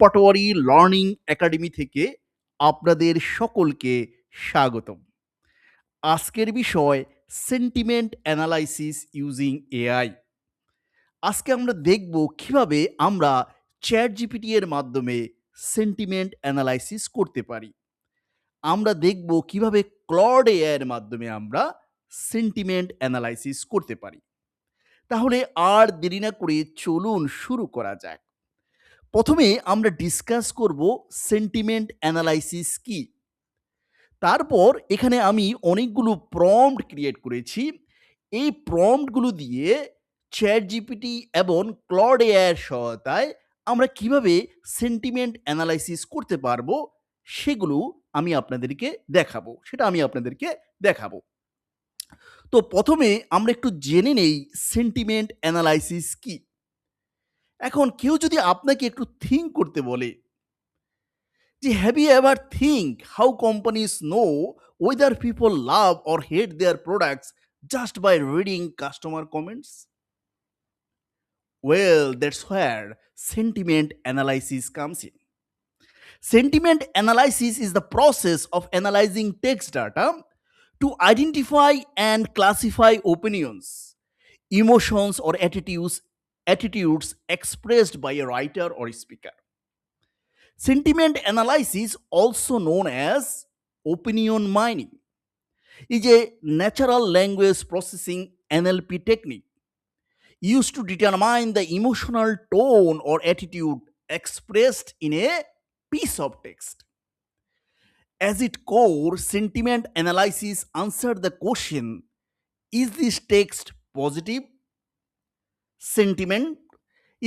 Patwari learning academy থেকে আপনাদের সকলকে স্বাগতম। আজকের বিষয় সেন্টিমেন্ট অ্যানালাইসিস ইউজিং এআই। আজকে আমরা দেখব কিভাবে আমরা চ্যাটজিপিটি এর মাধ্যমে সেন্টিমেন্ট অ্যানালাইসিস করতে পারি। আমরা দেখব কিভাবে ক্লড এআই এর মাধ্যমে আমরা সেন্টিমেন্ট অ্যানালাইসিস করতে পারি। তাহলে আর দেরি না করে চলুন শুরু করা যাক। প্রথমে আমরা ডিসকাস করব সেন্টিমেন্ট অ্যানালাইসিস কি। তারপর এখানে আমি অনেকগুলো প্রম্পট ক্রিয়েট করেছি। এই প্রম্পটগুলো দিয়ে চ্যাটজিপিটি এবং ক্লড এআই এর সহায়তায় আমরা কিভাবে সেন্টিমেন্ট অ্যানালাইসিস করতে পারবো সেগুলো আমি আপনাদেরকে দেখাবো। তো প্রথমে আমরা একটু জেনে নেই সেন্টিমেন্ট অ্যানালাইসিস কি। এখন কেউ যদি আপনাকে একটু থিঙ্ক করতে বলে যে have you ever think how companies know whether people love or hate their products just by reading customer comments? Well, that's where sentiment analysis comes in. Sentiment analysis is the process of analyzing text data to identify and classify opinions, emotions, or attitudes expressed by a writer or speaker. Sentiment analysis, also known as opinion mining, is a natural language processing NLP technique used to determine the emotional tone or attitude expressed in a piece of text. As its core, sentiment analysis answered the question: is this text positive sentiment?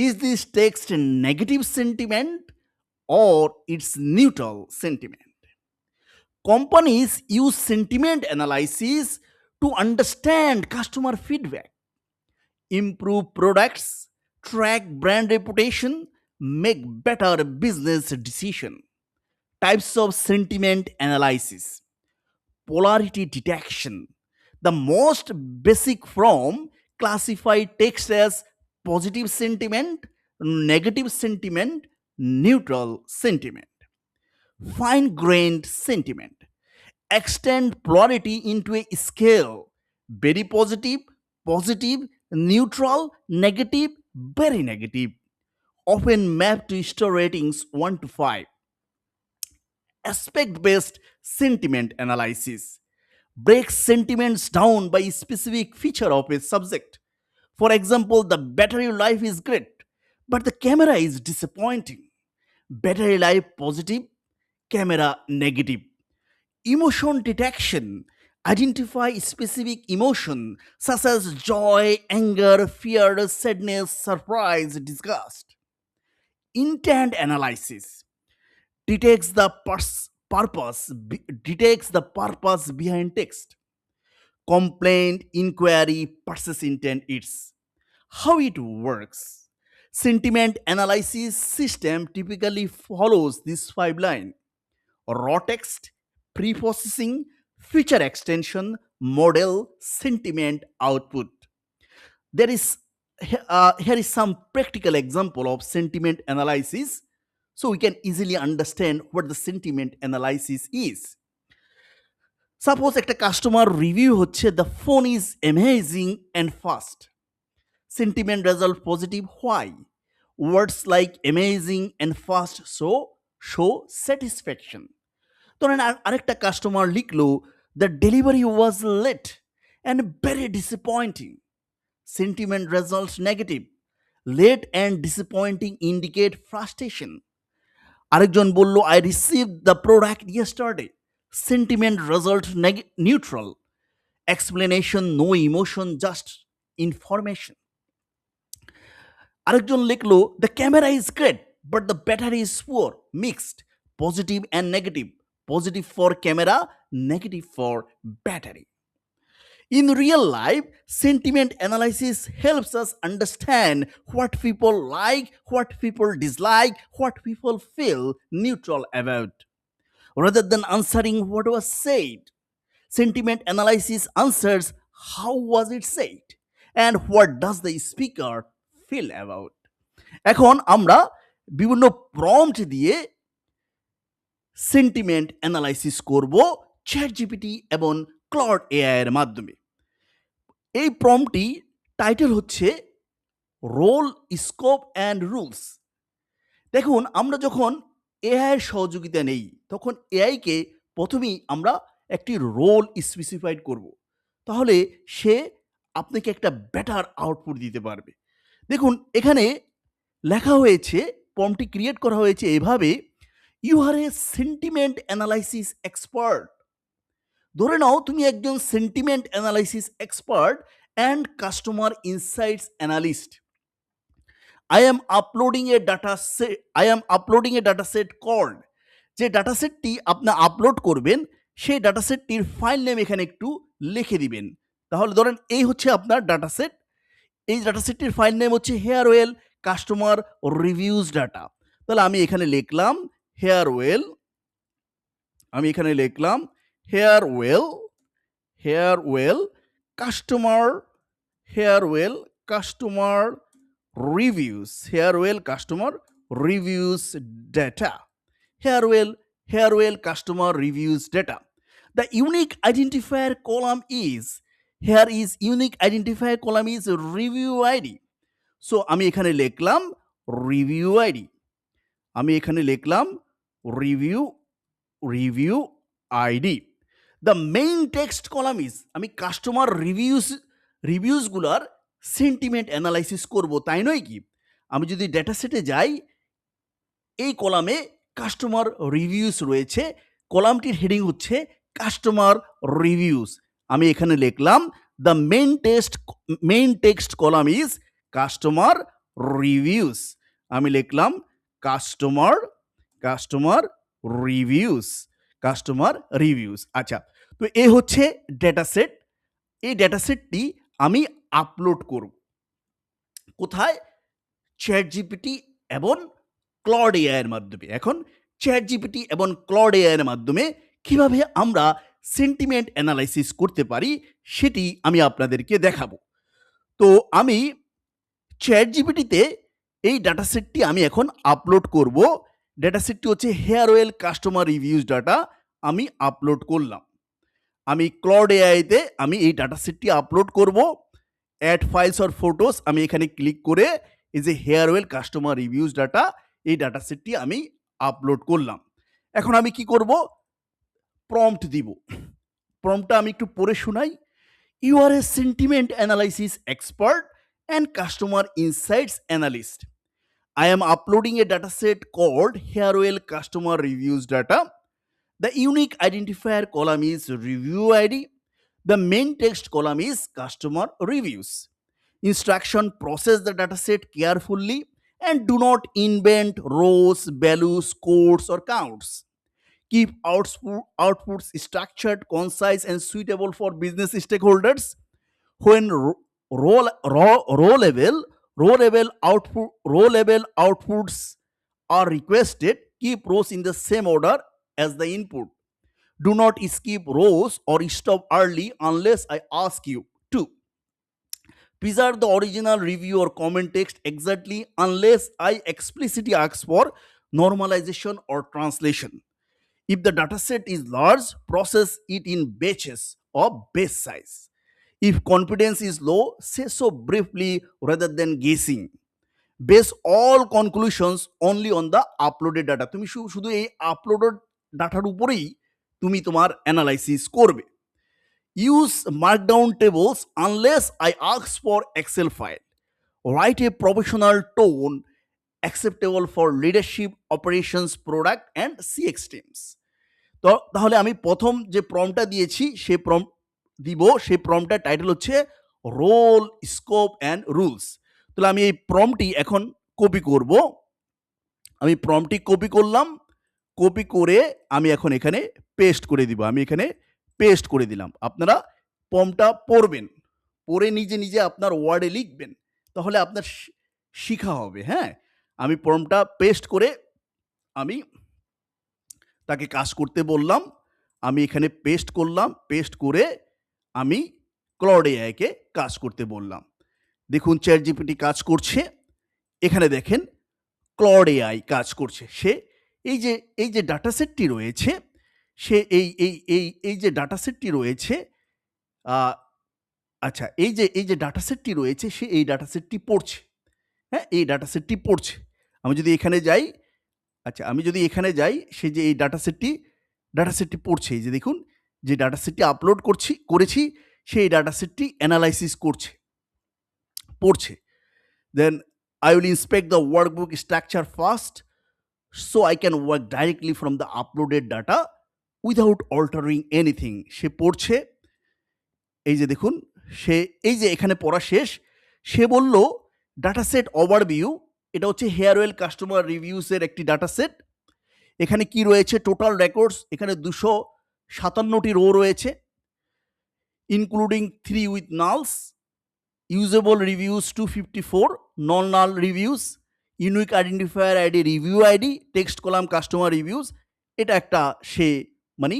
Is this text negative sentiment? Or it's neutral sentiment? Companies use sentiment analysis to understand customer feedback, improve products, track brand reputation, make better business decision. Types of sentiment analysis: polarity detection. The most basic form classify text as positive sentiment, negative sentiment, neutral sentiment. Fine grained sentiment: extend polarity into a scale: very positive, positive, neutral, negative, very negative, often mapped to star ratings 1 to 5. Aspect based sentiment analysis breaks sentiments down by a specific feature of a subject. For example, the battery life is great, but the camera is disappointing. Battery life positive, camera negative. Emotion detection: identify specific emotion such as joy, anger, fear, sadness, surprise, disgust. Intent analysis detects the purpose behind text. Complaint, inquiry, purchase intent. It's how it works. Sentiment analysis system typically follows this 5 line: raw text, pre-processing, feature extension, model, sentiment, output. There is Here is some practical example of sentiment analysis, so we can easily understand what the sentiment analysis is. Suppose একটা customer review হচ্ছে the phone is amazing and fast. Sentiment result positive. Why? Words like amazing and fast show satisfaction. ধরেন আরেকটা customer লিখলো the delivery was late and very disappointing. Sentiment results negative. Late and disappointing indicate frustration. আরেকজন বলল I received the product yesterday. Sentiment result neutral. Explanation: no emotion, just information. আরেকজন লিখলো the camera is great but the battery is poor. Mixed. Positive and negative. Positive for camera, negative for battery. In real life, sentiment analysis helps us understand what people like, what people dislike, what people feel neutral about. Rather than answering what was said, sentiment analysis answers how was it said and what does the speaker feel about. এখন আমরা বিভিন্ন prompt দিয়ে sentiment analysis করব chat GPT এবং clod AI এর মাধ্যমে। এই প্রম্পটটি title হচ্ছে রোল, স্কোপ অ্যান্ড রুলস। দেখুন, আমরা যখন এআই এর সহযোগিতা নেই তখন এআইকে প্রথমেই আমরা একটি রোল স্পেসিফাইড করব, তাহলে সে আপনাকে একটা বেটার আউটপুট দিতে পারবে। দেখুন, এখানে লেখা হয়েছে, প্রম্পটটি ক্রিয়েট করা হয়েছে এভাবে, you are a sentiment analysis expert. ধরে নাও তুমি একজন sentiment analysis expert and customer insights analyst. I am uploading a data set. I am uploading a data set called, যে ডাটা সেটটি আপনি আপলোড করবেন সেই ডাটা সেটটির ফাইল নেম এখানে একটু লিখে দিবেন। তাহলে ধরেন এই হচ্ছে আপনার ডাটা সেট, এই ডাটা সেটটির ফাইল নেম হচ্ছে হেয়ারওয়েল কাস্টমার রিভিউজ ডাটা। তাহলে আমি এখানে লিখলাম হেয়ারওয়েল, আমি এখানে লিখলাম Hairwell, Hairwell customer, Hairwell customer reviews, Hairwell customer reviews data, Hairwell customer reviews data. The unique identifier column is, here is unique identifier column is review id. So আমি এখানে লিখলাম review id, আমি এখানে লিখলাম review id. The main text column is, আমি customer রিভিউসগুলার sentiment analysis করব, তাই নয় কি? আমি যদি ডেটা সেটে যাই, এই কলামে কাস্টমার রিভিউস রয়েছে, কলামটির হেডিং হচ্ছে কাস্টমার রিভিউস। আমি এখানে লিখলাম the main text column is customer reviews. আমি লিখলাম কাস্টমার রিভিউস। আচ্ছা, তো এই হচ্ছে ডেটা সেট। এই ডেটা সেটটি আমি আপলোড করব কোথায়? চ্যাট জিপিটি এবং ক্লড এআই এর মাধ্যমে। এখন চ্যাট জিপিটি এবং ক্লড এআই এর মাধ্যমে কিভাবে আমরা সেন্টিমেন্ট অ্যানালাইসিস করতে পারি সেটি আমি আপনাদেরকে দেখাবো। তো আমি চ্যাট জিপিটিতে এই ডাটা সেটটি আমি এখন আপলোড করব। ডাটা সেটটি হচ্ছে হেয়ারওয়েল কাস্টমার রিভিউজ ডাটা, আমি আপলোড করলাম। আমি ক্লড এআইতে আমি এই ডাটা সেটটি আপলোড করব। অ্যাড ফাইলস অর ফটোস, আমি এখানে ক্লিক করে এই যে হেয়ারওয়েল কাস্টমার রিভিউজ ডাটা, এই ডাটা সেটটি আমি আপলোড করলাম। এখন আমি কি করব? প্রম্পট দিব। প্রম্পটটা আমি একটু পড়ে শোনাই। You are a sentiment analysis expert and customer insights analyst. I am uploading a dataset called Hairwell Customer Reviews Data. The unique identifier column is Review ID. The main text column is Customer Reviews. Instruction: process the dataset carefully and do not invent rows, values, codes, or counts. Keep outputs structured, concise, and suitable for business stakeholders. When row level outputs are requested, keep rows in the same order as the input. Do not skip rows or stop early unless I ask you to. Preserve the original review or comment text exactly unless I explicitly ask for normalization or translation. If the dataset is large, process it in batches of base size. If confidence is low, say so briefly rather than guessing. Base all conclusions only on the uploaded data. তুমি শুধু এই uploaded ডাটার উপরেই তুমি তোমার analysis করবে। Use markdown tables unless I ask for Excel file. Write a professional tone acceptable for leadership, operations, product and CX teams. তো তাহলে আমি প্রথম যে প্রম্পটটা দিয়েছি সেই প্রম্পটটার টাইটেল হচ্ছে রোল, স্কোপ অ্যান্ড রুলস। তাহলে আমি এই প্রম্পটটি এখন কপি করব। আমি প্রম্পটটি কপি করলাম, কপি করে আমি এখন এখানে পেস্ট করে দিব। আমি এখানে পেস্ট করে দিলাম। আপনারা প্রম্পটটা পড়বেন, পড়ে নিজে নিজে আপনার ওয়ার্ডে লিখবেন, তাহলে আপনার শিখা হবে। হ্যাঁ, আমি প্রম্পটটা পেস্ট করে আমি তাকে কাজ করতে বললাম। আমি এখানে পেস্ট করলাম, পেস্ট করে আমি ক্লড এআইকে কাজ করতে বললাম। দেখুন চ্যাট জিপিটি কাজ করছে। এখানে দেখেন ক্লড এআই কাজ করছে। সে এই যে এই যে ডাটা সেটটি রয়েছে, সে এই যে ডাটা সেটটি রয়েছে, আচ্ছা, এই যে ডাটা সেটটি রয়েছে, সে এই ডাটা সেটটি পড়ছে। হ্যাঁ, এই ডাটা সেটটি পড়ছে। আমি যদি এখানে যাই, আচ্ছা, আমি যদি এখানে যাই, সে যে এই ডাটা সেটটি পড়ছে। এই যে দেখুন, যে ডাটা সেটটি আপলোড করেছি, সেই ডাটা সেটটি অ্যানালাইসিস করছে, পড়ছে। দেন I will inspect the workbook structure first so I can work directly from the uploaded data without altering anything. সে পড়ছে। এই যে দেখুন, সে এই যে এখানে পড়া শেষ। সে বলল ডাটা সেট ওভারভিউ, এটা হচ্ছে হেয়ার অয়েল কাস্টমার রিভিউসের একটি ডাটা সেট। এখানে কি রয়েছে? টোটাল রেকর্ডস এখানে 257টি রো রয়েছে, including 3 with nulls, usable reviews 254, non null reviews, unique identifier ID, review ID, text column customer reviews. এটা একটা সে মানে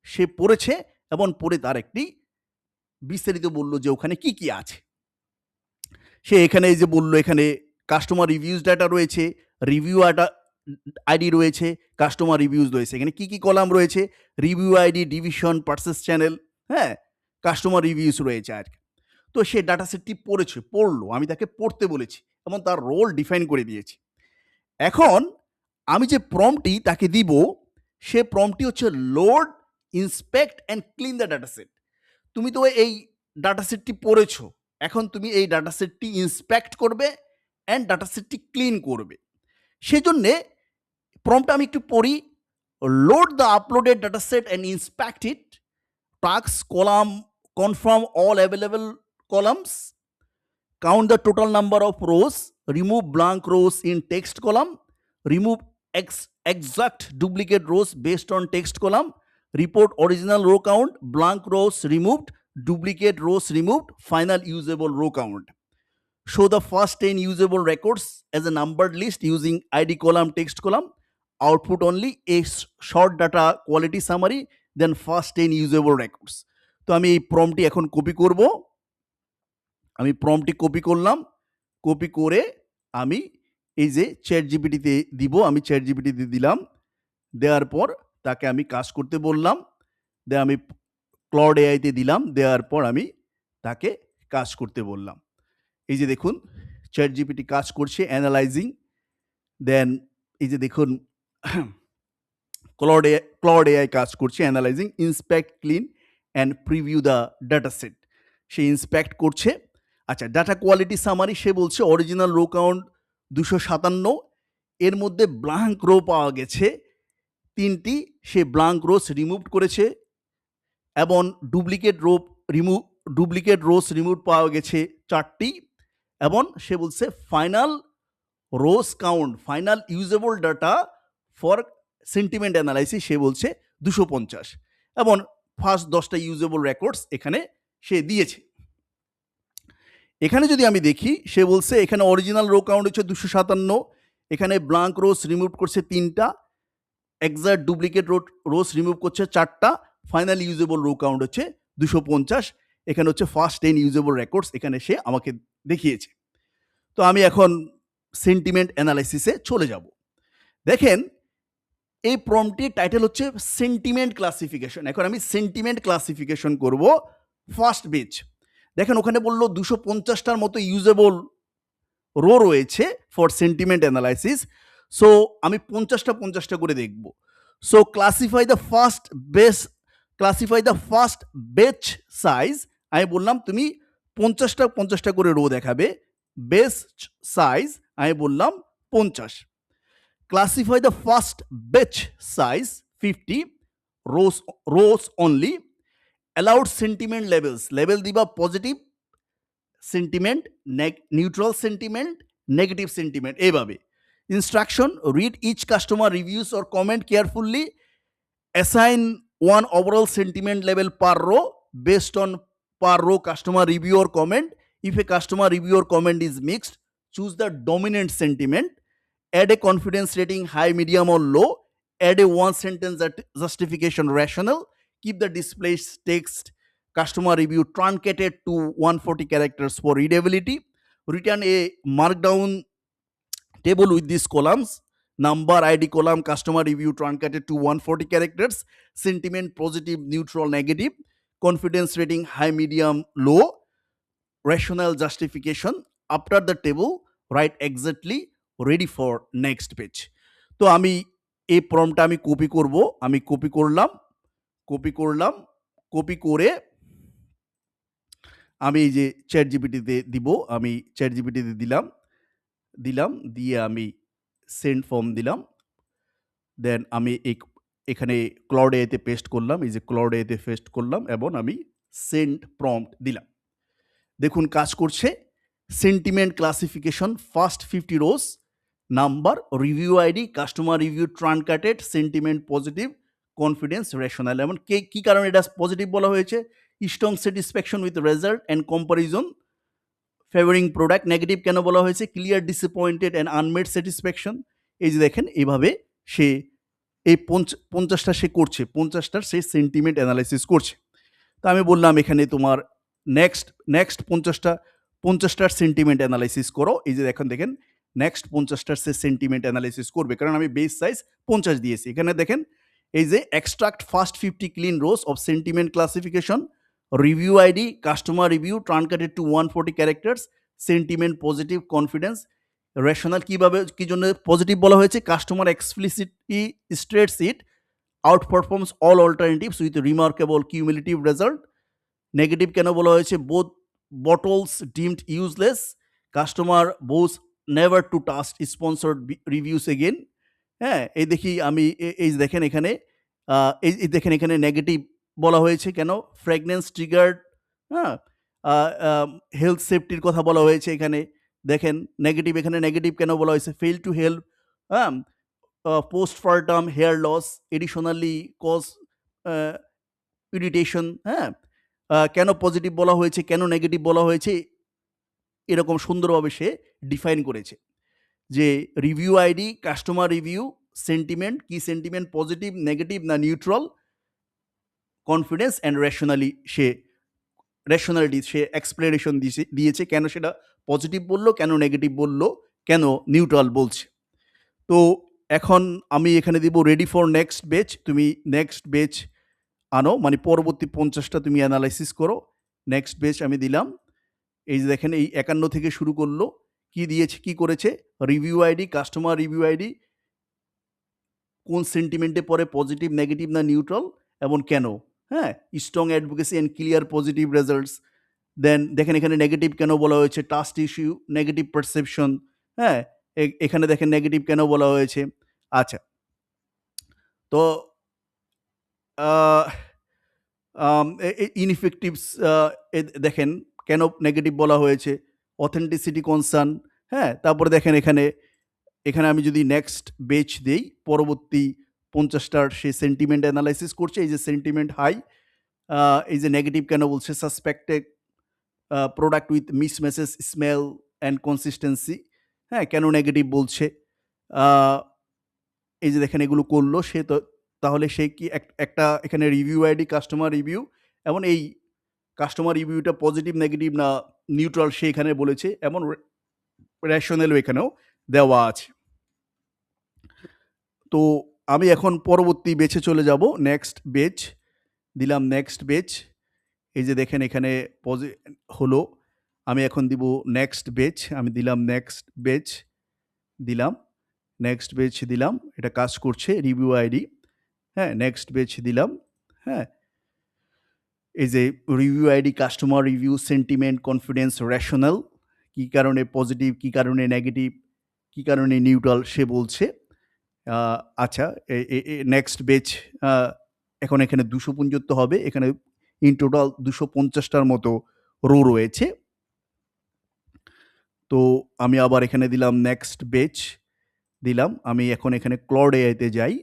সে পড়েছে এবং পড়ে তার একটি বিস্তারিত বলল যে ওখানে কি কি আছে। সে এখানে এই যে বলল, এখানে কাস্টমার রিভিউজ ডাটা রয়েছে, রিভিউ আইডি রয়েছে, কাস্টমার রিভিউজ রয়েছে। এখানে কি কি কলাম রয়েছে? Review ID, division, purchase channel, হ্যাঁ, কাস্টমার রিভিউস রয়েছে আর কি। তো সে ডাটা সেটটি পড়লো, আমি তাকে পড়তে বলেছি এবং তার রোল ডিফাইন করে দিয়েছি। এখন আমি যে প্রম্পটটি তাকে দিব, সে প্রম্পটটি হচ্ছে load, inspect and clean the data set. তুমি তো এই ডাটা সেটটি পড়েছো, এখন তুমি এই ডাটা সেটটি ইন্সপেক্ট করবে অ্যান্ড ডাটা সেটটি ক্লিন করবে। সেজন্যে প্রম্পটটা আমি একটু পড়ি। Load the uploaded data set and inspect it, task column, confirm all available columns, count the total number of rows, remove blank rows in text column, remove exact duplicate rows based on text column, report original row count, blank rows removed, duplicate rows removed, final usable row count. Show the first 10 usable records as a numbered list using ID column, text column, output only a short data quality summary, then first 10 usable records. তো আমি এই প্রম্পটটি এখন copy করব। আমি প্রম্পটটি copy করলাম। Copy করে আমি এই যে চ্যাট জিপিটিতে দিব, আমি চ্যাট জিপিটিতে দিলাম। দেওয়ার পর তাকে আমি কাজ করতে বললাম। আমি ক্লড এআইতে দিলাম। দেওয়ার পর আমি তাকে কাজ করতে বললাম। এই যে দেখুন, চ্যাট জিপিটি কাজ করছে, অ্যানালাইজিং। দেন এই যে দেখুন, ক্লড এআই কাজ করছে, analysing, inspect, clean and preview the data set. Say inspect করছে। আচ্ছা, ডাটা কোয়ালিটি সামারি, সে বলছে অরিজিনাল রো কাউন্ট 257, এর মধ্যে ব্ল্যাঙ্ক রো পাওয়া গেছে 3টি, সে ব্ল্যাঙ্ক রোস রিমুভ করেছে এবং ডুপ্লিকেট রোস রিমুভ পাওয়া গেছে 4টি, এবং সে বলছে final rows count, final usable data for sentiment analysis, সে বলছে 250, এবং ফার্স্ট 10টা ইউজেবল রেকর্ডস এখানে সে দিয়েছে। এখানে যদি আমি দেখি, সে বলছে এখানে অরিজিনাল রো কাউন্ট হচ্ছে 257, এখানে ব্ল্যাঙ্ক রোস রিমুভ করছে 3টা, এক্সাক্ট ডুপ্লিকেট রোস রিমুভ করছে 4টা, ফাইনাল ইউজেবল রো কাউন্ট হচ্ছে 250। এখানে হচ্ছে ফার্স্ট 10 ইউজেবল রেকর্ডস এখানে সে আমাকে দেখিয়েছে। তো আমি এখন সেন্টিমেন্ট অ্যানালাইসিসে চলে যাব। দেখেন, এই প্রম্পটির টাইটেল হচ্ছে সেন্টিমেন্ট ক্লাসিফিকেশন। এখন আমি সেন্টিমেন্ট ক্লাসিফিকেশন করব ফার্স্ট বেচ। দেখেন, ওখানে বললো 250টার মতো ইউজেবল রো রয়েছে ফর সেন্টিমেন্ট অ্যানালাইসিস। সো আমি 50টা করে দেখব। So classify the first batch size. আমি বললাম তুমি 50টা করে রো দেখাবে। বেস্ট সাইজ আমি বললাম 50। Classify the first batch size 50, rows only. Allowed sentiment levels, level দিবা positive sentiment, neutral sentiment, negative sentiment, এইভাবে। Instruction: read each customer reviews or comment carefully, assign one overall sentiment level per row based on per row customer review or comment. If a customer review or comment is mixed, choose the dominant sentiment. Add a confidence rating high, medium or low. Add a one sentence justification rational. Keep the display text customer review truncated to 140 characters for readability. Return a markdown table with these columns: number, ID column, customer review truncated to 140 characters, sentiment positive, neutral, negative, confidence rating high, medium, low, rational justification. After the table, write exactly, ready for next page. তো আমি এই প্রম্পটটা আমি copy করব, আমি copy করলাম, copy করলাম, copy করে আমি এই যে চ্যাট জিপিটিতে দিব, আমি চ্যাট জিপিটিতে দিলাম, দিলাম দিয়ে আমি সেন্ড ফর্ম দিলাম, দেন আমি এখানে ক্লাউড এতে পেস্ট করলাম, এই যে ক্লাউড এতে পেস্ট করলাম এবং আমি সেন্ড প্রম্পট দিলাম। দেখুন কাজ করছে। Sentiment classification, first 50 rows, number, review ID, customer review truncated, sentiment positive, confidence rationale. এবং কি কারণে এটা পজিটিভ বলা হয়েছে? Strong satisfaction with result and comparison favouring product. Negative কেন বলা হয়েছে? Clear disappointed and unmet satisfaction. এই যে দেখেন এইভাবে সে এই 50টা সে করছে, 50টার সে সেন্টিমেন্ট অ্যানালাইসিস করছে। তো আমি বললাম এখানে তোমার নেক্সট 50টার সেন্টিমেন্ট অ্যানালাইসিস করো। এই যে দেখেন নেক্সট 50টার সে সেন্টিমেন্ট অ্যানালাইসিস করবে, কারণ আমি বেস সাইজ 50 দিয়েছি। এখানে দেখেন এই যে extract first 50 clean rows of sentiment classification, review ID, customer review truncated to 140 characters, sentiment positive, confidence rationale. কিভাবে কি জন্য পজিটিভ বলা হয়েছে? Customer explicitly states it outperforms all alternatives with remarkable cumulative result. Negative কেন বলা হয়েছে? Both bottles deemed useless, customer vows never to trust sponsored reviews again. হ্যাঁ, এই দেখি আমি এই যে দেখেন এখানে এই দেখেন এখানে নেগেটিভ বলা হয়েছে কেন? ফ্র্যাগনেন্স ট্রিগার্ড, হ্যাঁ, হেলথ সেফটির কথা বলা হয়েছে এখানে। দেখেন নেগেটিভ, এখানে নেগেটিভ কেন বলা হয়েছে? ফেল টু হেল্প, হ্যাঁ, postpartum hair loss, additionally cause irritation. হ্যাঁ, কেন পজিটিভ বলা হয়েছে, কেন নেগেটিভ বলা হয়েছে, এরকম সুন্দরভাবে সে ডিফাইন করেছে যে review ID, customer review, sentiment, কি সেন্টিমেন্ট পজিটিভ, নেগেটিভ না neutral, confidence and rationality say explanation দিয়েছে কেন সেটা পজিটিভ বললো, কেন নেগেটিভ বললো, কেন নিউট্রাল বলছে। তো এখন আমি এখানে দিব রেডি ফর নেক্সট বেচ। তুমি নেক্সট বেচ আনো, মানে পরবর্তী 50টা তুমি অ্যানালাইসিস করো। নেক্সট বেচ আমি দিলাম। এই যে দেখেন এই 51 থেকে শুরু করলো। কি দিয়েছে, কি করেছে? Review ID, customer review ID, কোন সেন্টিমেন্টে পরে, পজিটিভ, নেগেটিভ না নিউট্রাল, এবং কেন। হ্যাঁ, strong advocacy and clear positive results. Then দেখেন এখানে নেগেটিভ কেন বলা হয়েছে? Trust issue, negative perception. হ্যাঁ, এখানে দেখেন নেগেটিভ কেন বলা হয়েছে। আচ্ছা, তো ইনইফেক্টিভস দেখেন কেন নেগেটিভ বলা হয়েছে? Authenticity concern. হ্যাঁ, তারপরে দেখেন এখানে আমি যদি নেক্সট বেচ দেই, পরবর্তী 50টার সে সেন্টিমেন্ট অ্যানালাইসিস করছে। এই যে সেন্টিমেন্ট হাই, এই যে নেগেটিভ কেন বলছে? Suspected product with mismatches smell and consistency. হ্যাঁ, কেন নেগেটিভ বলছে? এই যে দেখেন এগুলো করলো সে। তো তাহলে সে কি একটা এখানে রিভিউ আইডি, কাস্টমার রিভিউ, এবং এই কাস্টমার রিভিউটা পজিটিভ, নেগেটিভ না নিউট্রাল সে এখানে বলেছে, এবং রেশনালও এখানেও দেওয়া আছে। তো আমি এখন পরবর্তী বেচে চলে যাব। নেক্সট বেচ দিলাম, নেক্সট বেচ। এই যে দেখেন এখানে হলো। আমি এখন দিব নেক্সট বেচ। আমি দিলাম নেক্সট বেচ, দিলাম নেক্সট বেচ দিলাম, এটা কাজ করছে। রিভিউ আইডি, হ্যাঁ, নেক্সট বেচ দিলাম। হ্যাঁ, এই যে review ID, customer review, sentiment, confidence, rational, কি কারণে পজিটিভ, কি কারণে নেগেটিভ, কি কারণে নিউট্রাল সে বলছে। আচ্ছা, নেক্সট বেচ এখন এখানে 275 হবে। এখানে ইন টোটাল 250টার মতো রো রয়েছে। তো আমি আবার এখানে দিলাম নেক্সট বেচ দিলাম। আমি এখন এখানে ক্লড এআইতে যাই।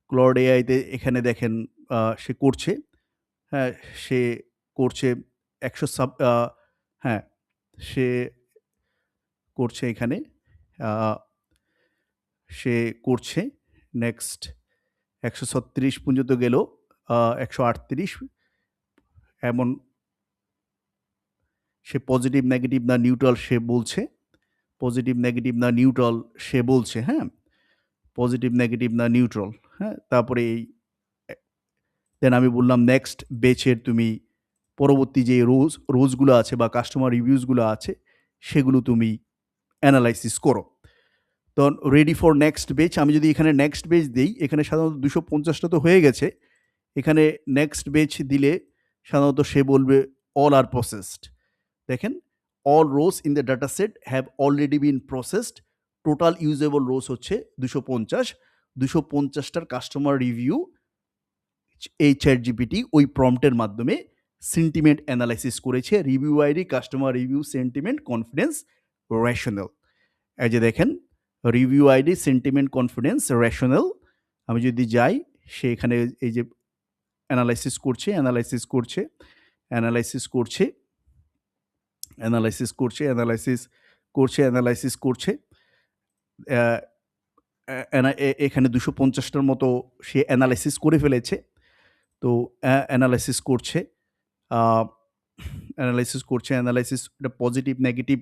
ক্লড এআইতে এখানে দেখেন সে করছে। হ্যাঁ, সে করছে 100 হ্যাঁ, সে করছে এখানে, সে করছে নেক্সট 136 পর্যন্ত গেল, 138, এমন সে পজিটিভ, নেগেটিভ না নিউট্রাল সে বলছে। পজিটিভ নেগেটিভ না নিউট্রাল সে বলছে, হ্যাঁ? পজিটিভ নেগেটিভ না নিউট্রাল, হ্যাঁ? তারপরে এই দেন আমি বললাম নেক্সট বেচের তুমি পরবর্তী যে রোজগুলো আছে বা কাস্টমার রিভিউজগুলো আছে সেগুলো তুমি অ্যানালাইসিস করো। তো রেডি ফর নেক্সট বেচ, আমি যদি এখানে নেক্সট বেচ দিই, এখানে সাধারণত 250টা তো হয়ে গেছে। এখানে নেক্সট বেচ দিলে সাধারণত সে বলবে অল আর প্রসেসড। দেখেন, all rose in the data set have already been processed. Total usable rose হচ্ছে 250। 250টার কাস্টমার রিভিউ এই চ্যাট জিপিটি ওই প্রম্পটের মাধ্যমে সেন্টিমেন্ট অ্যানালাইসিস করেছে। Review ID, customer review, sentiment, confidence, rational. এই যে দেখেন, review ID, sentiment, confidence, rational. আমি যদি যাই, সে এখানে এই যে অ্যানালাইসিস করছে, অ্যানালাইসিস করছে, অ্যানালাইসিস করছে, অ্যানালাইসিস করছে, অ্যানালাইসিস করছে, অ্যানালাইসিস করছে। এখানে 250টার মতো সে অ্যানালাইসিস করে ফেলেছে। তো অ্যানালাইসিস করছে, অ্যানালাইসিস করছে, অ্যানালাইসিস এটা পজিটিভ নেগেটিভ,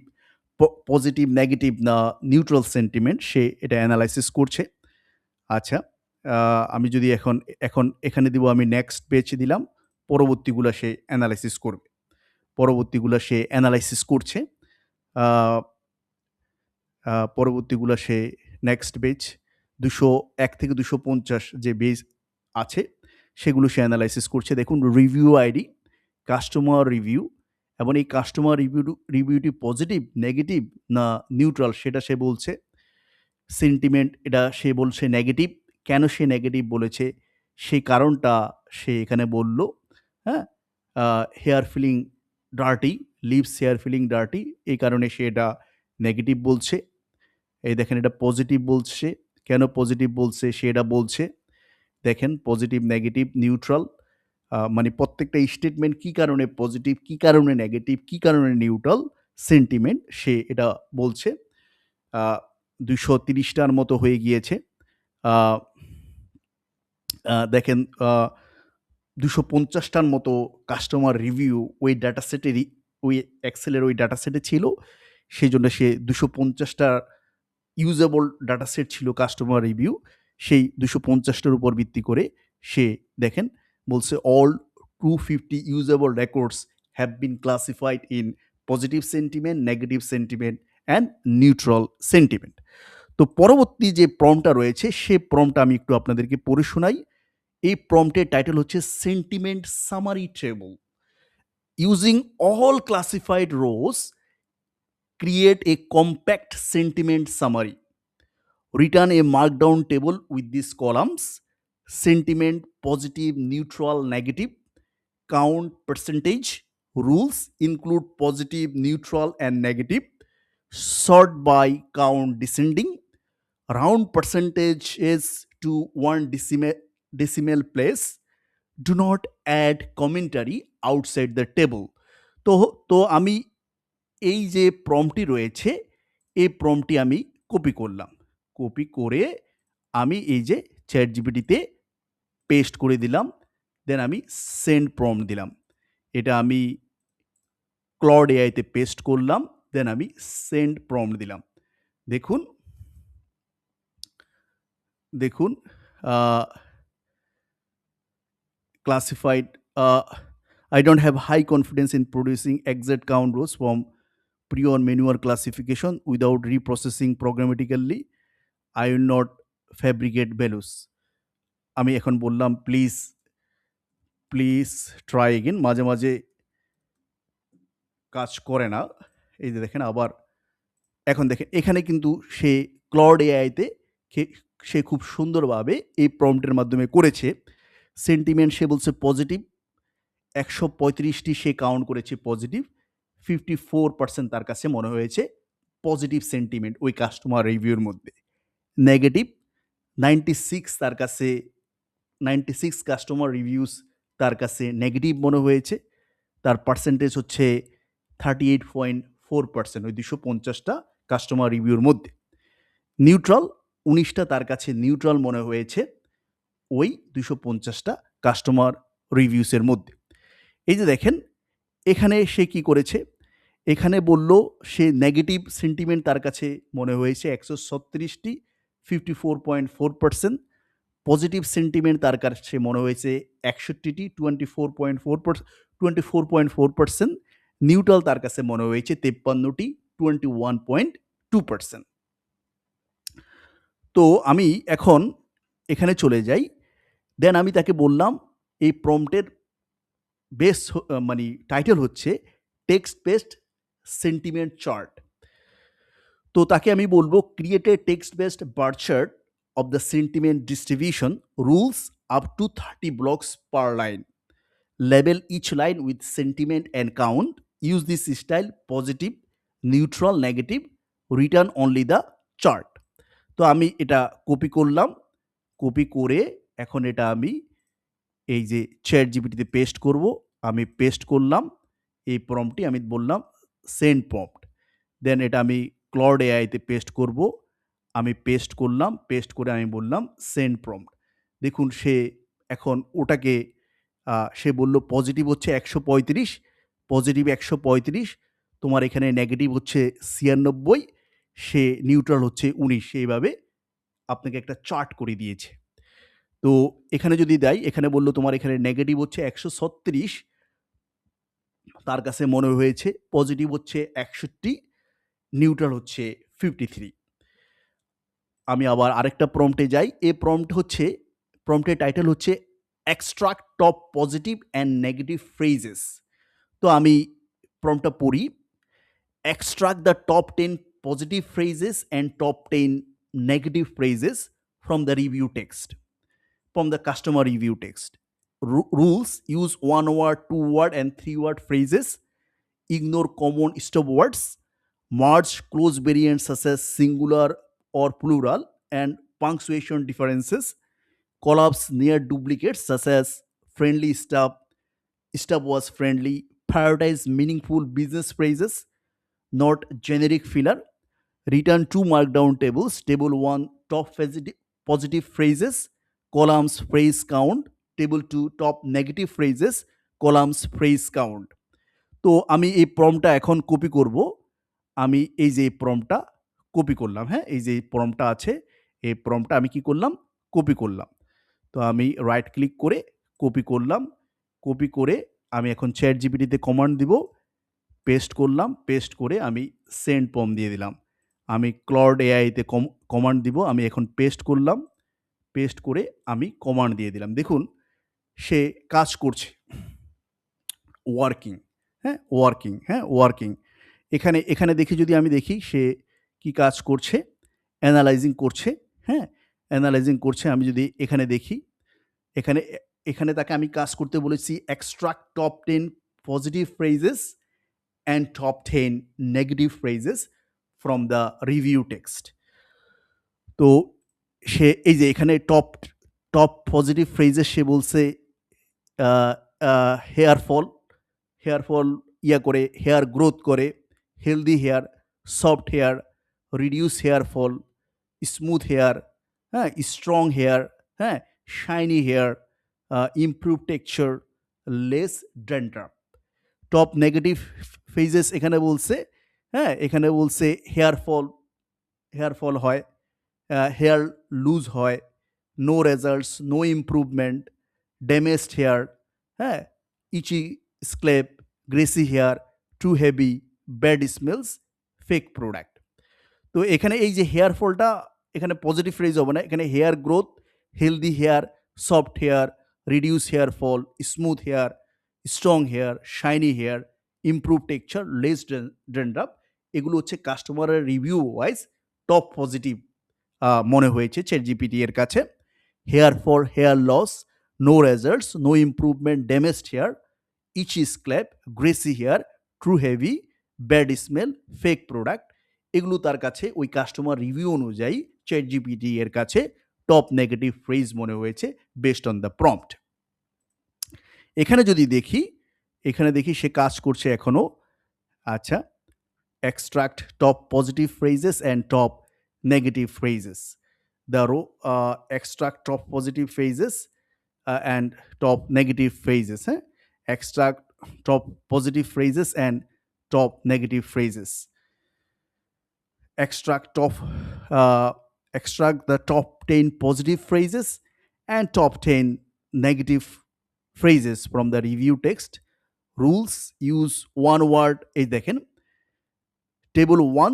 পজিটিভ নেগেটিভ না নিউট্রাল সেন্টিমেন্ট সে এটা অ্যানালাইসিস করছে। আচ্ছা, আমি যদি এখন এখন এখানে দিব, আমি নেক্সট পেজ দিলাম, পরবর্তীগুলো সে অ্যানালাইসিস করবে। পরবর্তীগুলো সে অ্যানালাইসিস করছে, পরবর্তীগুলো সে নেক্সট বেজ 201 থেকে 250 যে বেজ আছে সেগুলো সে অ্যানালাইসিস করছে। দেখুন, রিভিউ আইডি, কাস্টমার রিভিউ, এবং এই কাস্টমার রিভিউটি পজিটিভ, নেগেটিভ না নিউট্রাল সেটা সে বলছে। সেন্টিমেন্ট এটা সে বলছে নেগেটিভ। কেন সে নেগেটিভ বলেছে সেই কারণটা সে এখানে বলল, হ্যাঁ? Hair feeling dirty, leaves hair feeling dirty, এই কারণে সে এটা নেগেটিভ বলছে। এই দেখেন, এটা পজিটিভ বলছে। কেন পজিটিভ বলছে সে এটা বলছে। দেখেন, পজিটিভ, নেগেটিভ, নিউট্রাল, মানে প্রত্যেকটা স্টেটমেন্ট কী কারণে পজিটিভ, কী কারণে নেগেটিভ, কী কারণে নিউট্রাল সেন্টিমেন্ট সে এটা বলছে। 230টার মতো হয়ে গিয়েছে। দেখেন, 250টার মতো কাস্টমার রিভিউ ওই ডাটা সেটেরই, ওই এক্সেলের ওই ডাটা সেটে ছিল। সেই জন্য সে 250টা ইউজেবল ডাটা সেট ছিল কাস্টমার রিভিউ। সেই 250টার উপর ভিত্তি করে সে দেখেন বলছে all 250 usable records have been classified in positive sentiment, negative sentiment and neutral sentiment. তো পরবর্তী যে প্রম্পটটা রয়েছে সে প্রম্পটটা আমি একটু আপনাদেরকে পড়ে শোনাই। এই প্রম্পটের টাইটেল হচ্ছে sentiment summary table. Using all classified rose, create a compact sentiment summary. Return a markdown table with these columns: sentiment, positive, neutral, negative, count, percentage. Rules include positive, neutral, and negative. Sort by count descending. Round percentages to one decimal place. Do not add commentary outside the table. তো তো আমি এই যে প্রম্পটটি রয়েছে এই প্রম্পটটি আমি copy করলাম। Copy করে আমি এই যে চ্যাট জিপিটিতে পেস্ট করে দিলাম। দেন আমি সেন্ড প্রম্পট দিলাম। এটা আমি ক্লড এআইতে পেস্ট করলাম। দেন আমি সেন্ড প্রম্পট দিলাম। দেখুন, দেখুন, classified, I don't have high confidence in producing exact count rows from pre or manual classification without reprocessing programmatically. I will not fabricate values. আমি এখন বললাম প্লিজ ট্রাই এগেন। মাঝে মাঝে কাজ করে না। এই যে দেখেন, আবার এখন দেখেন এখানে কিন্তু সে ক্লড এআইতে সে খুব সুন্দরভাবে এই প্রম্পটের মাধ্যমে করেছে। সেন্টিমেন্ট সে বলছে পজিটিভ, 135টি সে কাউন্ট করেছে পজিটিভ। 54% তার কাছে মনে হয়েছে পজিটিভ সেন্টিমেন্ট ওই কাস্টমার রিভিউর মধ্যে। নেগেটিভ 96 তার কাছে, 96 কাস্টমার রিভিউস তার কাছে নেগেটিভ মনে হয়েছে। তার পার্সেন্টেজ হচ্ছে 38.4% ওই 250টা কাস্টমার রিভিউর মধ্যে। নিউট্রাল 19টা তার কাছে নিউট্রাল মনে হয়েছে ওই 250টা কাস্টমার রিভিউসের মধ্যে। এই যে দেখেন, এখানে সে কি করেছে, এখানে বলল সে নেগেটিভ সেন্টিমেন্ট তার কাছে মনে হয়েছে 136টি 54.4%, পজিটিভ সেন্টিমেন্ট তার কাছে মনে হয়েছে 61টি 24.4%, নিউট্রাল তার কাছে মনে হয়েছে 53টি 21.2%। তো আমি এখন এখানে চলে যাই, দেন আমি তাকে বললাম এই প্রম্পটের বেস মানে টাইটেল হচ্ছে টেক্সট বেসড সেন্টিমেন্ট চার্ট। তো তাকে আমি বলবো create a text based bar chart of the sentiment distribution, rules up to 30 blocks per line. Label each line with sentiment and count. Use this style positive, neutral, negative. Return only the chart. তো আমি এটা copy করলাম, copy করে এখন এটা আমি এই যে চ্যাট জিপিটিতে পেস্ট করব। আমি পেস্ট করলাম এই প্রম্পটটি, আমি বললাম সেন্ড প্রম্পট। দেন এটা আমি ক্লড এআইতে পেস্ট করব। আমি পেস্ট করলাম, পেস্ট করে আমি বললাম সেন্ড প্রম্পট। দেখুন সে এখন ওটাকে সে বলল পজিটিভ হচ্ছে 135, পজিটিভ 135, তোমার এখানে নেগেটিভ হচ্ছে 96, সে নিউট্রাল হচ্ছে 19, এইভাবে আপনাকে একটা চার্ট করে দিয়েছে। তো এখানে যদি দেয়, এখানে বলল তোমার এখানে নেগেটিভ হচ্ছে 136, তার কাছে মনে হয়েছে পজিটিভ হচ্ছে 61, নিউট্রাল হচ্ছে 53। আমি আবার আরেকটা প্রম্পটে যাই। এই প্রম্পটের টাইটেল হচ্ছে extract top positive and negative phrases. তো আমি প্রম্পটটা পড়ি। Extract the top 10 positive phrases and top 10 negative phrases from the review text, from the customer review text. Rules: use 1 word, 2 word, and 3 word phrases. Ignore common stop words. Merge close variants such as singular or plural and punctuation differences. Collapse near duplicates such as friendly stuff, stuff was friendly. Prioritize meaningful business phrases, not generic filler. Return 2 markdown tables. Table 1 top positive phrases, columns phrase count. Table 2 top negative phrases, columns phrase count. তো আমি এই প্রম্পটটা এখন copy করব। আমি এই যে প্রম্পটটা copy করলাম, হ্যাঁ, এই যে প্রম্পটটা আছে, এই প্রম্পটটা আমি কি করলাম, কপি করলাম। তো আমি রাইট ক্লিক করে কপি করলাম, কপি করে আমি এখন চ্যাট জিপিটিতে কমান্ড দিব, পেস্ট করলাম, পেস্ট করে আমি সেন্ড প্রম্পট দিয়ে দিলাম। আমি ক্লড এআইতে কমান্ড দিব, আমি এখন পেস্ট করলাম, পেস্ট করে আমি কমান্ড দিয়ে দিলাম। দেখুন সে কাজ করছে, ওয়ার্কিং, হ্যাঁ ওয়ার্কিং, হ্যাঁ ওয়ার্কিং। এখানে এখানে দেখি, যদি আমি দেখি সে কি কাজ করছে, অ্যানালাইজিং করছে, হ্যাঁ অ্যানালাইজিং করছে। আমি যদি এখানে দেখি, এখানে এখানে তাকে আমি কাজ করতে বলেছি extract top 10 positive phrases and top 10 negative phrases from the review text. তো সে এই যে এখানে টপ টপ পজিটিভ ফ্রেজেস সে বলছে হেয়ার ফল, হেয়ার ফল ইয়া করে, হেয়ার গ্রোথ করে, healthy hair, soft hair, reduce hair fall, smooth hair, হ্যাঁ স্ট্রং হেয়ার, হ্যাঁ shiny hair, improve texture, less dandruff. Top negative phrases এখানে বলছে, হ্যাঁ এখানে বলছে হেয়ার ফল, হেয়ার ফল হয়, হেয়ার লুজ হয়, no results, no improvement, damaged hair, হ্যাঁ itchy scalp, greasy hair, too heavy, bad smells, fake product. তো এখানে এই যে হেয়ার ফলটা এখানে পজিটিভ ফ্রেজ হবে না, এখানে hair growth, healthy hair, soft hair, reduce hair fall, smooth hair, strong hair, shiny hair, improve texture, less dandruff, এগুলো হচ্ছে কাস্টমারের রিভিউ ওয়াইজ টপ পজিটিভ মনে হয়েছে চ্যাট জিপিটি এর কাছে। Hair for hair loss, no results, no improvement, damaged hair, itchy scalp, greasy hair, true heavy, bad smell, fake product, এগুলো তার কাছে ওই কাস্টমার রিভিউ অনুযায়ী চ্যাট জিপিটি এর কাছে টপ নেগেটিভ ফ্রেজ মনে হয়েছে বেসড অন দ্য প্রম্পট। এখানে যদি দেখি, এখানে দেখি সে কাজ করছে এখনো। আচ্ছা, extract top positive phrases and top negative phrases. The row extract top positive phrases and top negative phrases. Extract top positive phrases and top negative phrases. Extract top uh, Extract the top 10 positive phrases and top 10 negative phrases from the review text. Rules: use one word. এই দেখেন, table one,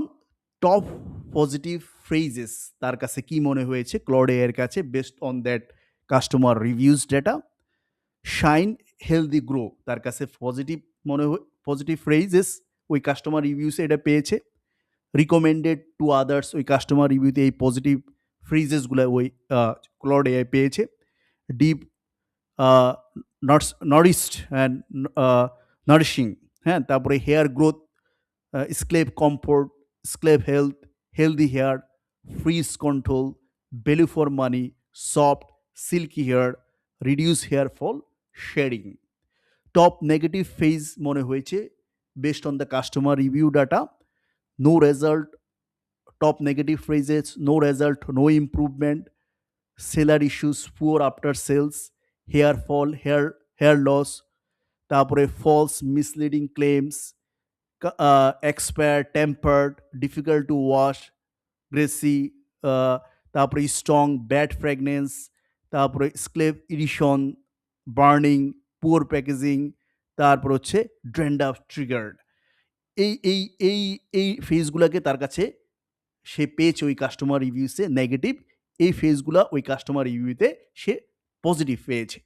top positive phrases তার কাছে কি মনে হয়েছে Claude এর কাছে based on that customer reviews data. Shine, healthy grow তার কাছে পজিটিভ পজিটিভ ফ্রেজেস ওই কাস্টমার রিভিউসে এটা পেয়েছে। রিকমেন্ডেড টু আদার্স, ওই কাস্টমার রিভিউতে এই পজিটিভ ফ্রেজেসগুলো ওই ক্লড এআই পেয়েছে। ডিপ, নরিশড অ্যান্ড নারিশিং, হ্যাঁ, তারপরে hair growth, scalp comfort, scalp health, healthy hair, frizz control, value for money, soft, silky hair, reduce hair fall, shedding. Top negative phrase মনে হয়েছে based on the customer review data: no result, top negative phrases: no result, no improvement, seller issues, poor after sales, hair fall, hair loss, তারপরে false misleading claims, expired, tempered, difficult to wash, greasy, তারপরে strong, bad fragrance, তারপরে slave edition, burning, poor packaging, তারপর হচ্ছে dandruff triggered। এই এই এই এই ফেজগুলোকে তার কাছে সে পেয়েছে ওই কাস্টমার রিভিউসে নেগেটিভ, এই ফেজগুলা ওই কাস্টমার রিভিউতে সে পজিটিভ পেয়েছে।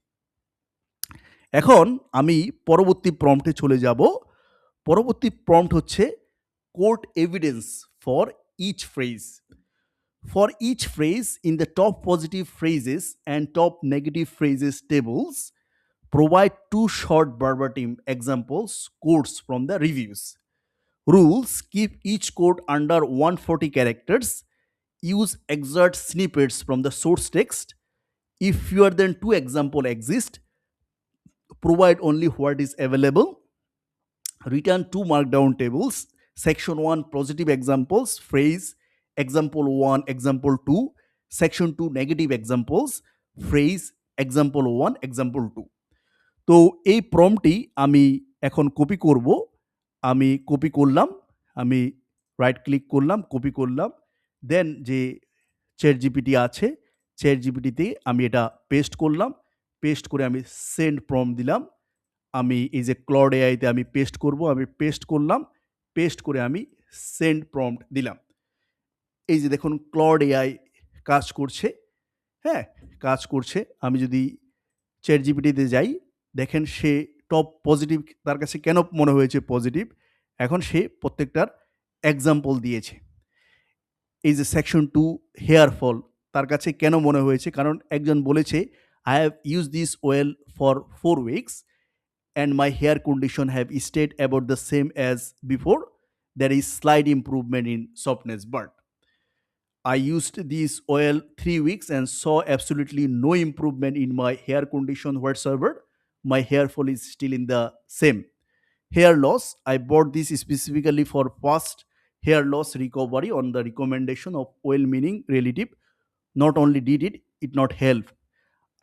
এখন আমি পরবর্তী প্রম্পটে চলে যাব। পরবর্তী প্রম্পট হচ্ছে quote evidence for each phrase. For each phrase in the top positive phrases and top negative phrases tables provide two short verbatim examples quotes from the reviews. Rules: keep each quote under 140 characters. Use excerpt snippets from the source text. If fewer than two examples exist, provide only what is available. Return two markdown tables. Section 1 positive examples, phrase, example 1, example 2. Section 2 negative examples, phrase, example 1, example 2. তো এই প্রম্পটটি আমি এখন copy করব। আমি copy করলাম, আমি right click করলাম, copy করলাম, দেন যে চ্যাট জিপিটি আছে চ্যাট জিপিটিতে আমি এটা পেস্ট করলাম, পেস্ট করে আমি সেন্ড প্রম্পট দিলাম। আমি এই যে ক্লড এআইতে আমি পেস্ট করব, আমি পেস্ট করলাম, পেস্ট করে আমি সেন্ড প্রম্পট দিলাম। এই যে দেখুন ক্লড এআই কাজ করছে, হ্যাঁ কাজ করছে। আমি যদি চ্যাট জিপিটিতে যাই, দেখেন সে টপ পজিটিভ তার কাছে কেন মনে হয়েছে পজিটিভ, এখন সে প্রত্যেকটার এক্সাম্পল দিয়েছে। এই যে সেকশন 2 হেয়ার ফল তার কাছে কেন মনে হয়েছে, কারণ একজন বলেছে I have use this well for 4 weeks and my hair condition have stayed about the same as before. There is slight improvement in softness, but I used this oil 3 weeks and saw absolutely no improvement in my hair condition whatsoever. My hair fall is still in the same. Hair loss: I bought this specifically for fast hair loss recovery on the recommendation of oil meaning relative. Not only did it not help,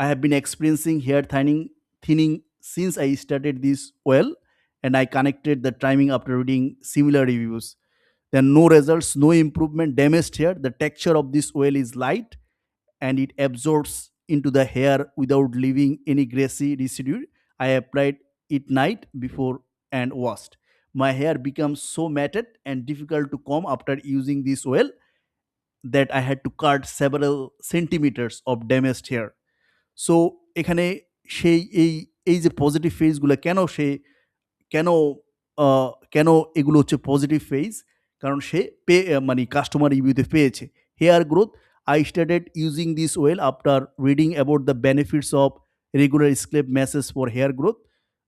I have been experiencing hair thinning since I started this oil, and I connected the timing after reading similar reviews. There are no results, no improvement, damaged hair. The texture of this oil is light and it absorbs into the hair without leaving any greasy residue. I applied it night before and washed. My hair becomes so matted and difficult to comb after using this oil that I had to cut several centimeters of damaged hair. So এখানে সেই এই এই যে positive ফেজগুলো কেন সে কেন কেন এগুলো হচ্ছে পজিটিভ ফেজ, কারণ সে মানে কাস্টমার রিভিউতে পেয়েছে। Hair growth: I started using this oil after reading about the benefits of regular scalp massage for hair growth.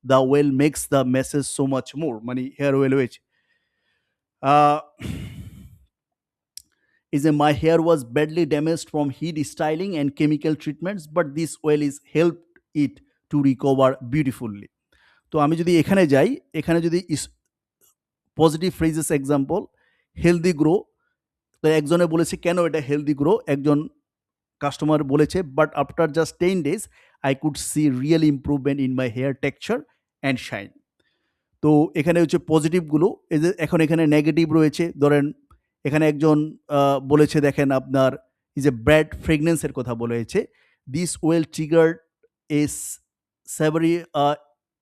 The oil makes the massage so much more, মানে হেয়ার ওয়েল হয়েছে। Is a my hair was badly damaged from heat styling and chemical treatments, but this oil is helped it to recover beautifully. তো আমি যদি এখানে যাই, এখানে যদি positive phrases example healthy grow, তো একজনে বলেছে কেন এটা হেলদি গ্রো, একজন কাস্টমার বলেছে but after just 10 days I could see real improvement in my hair texture and shine. তো এখানে হচ্ছে পজিটিভগুলো, এই যে এখন এখানে নেগেটিভ রয়েছে। ধরেন এখানে একজন বলেছে, দেখেন আপনার এই যে ব্যাড ফ্রেগনেন্সের কথা বলেছে, this oil triggered a severe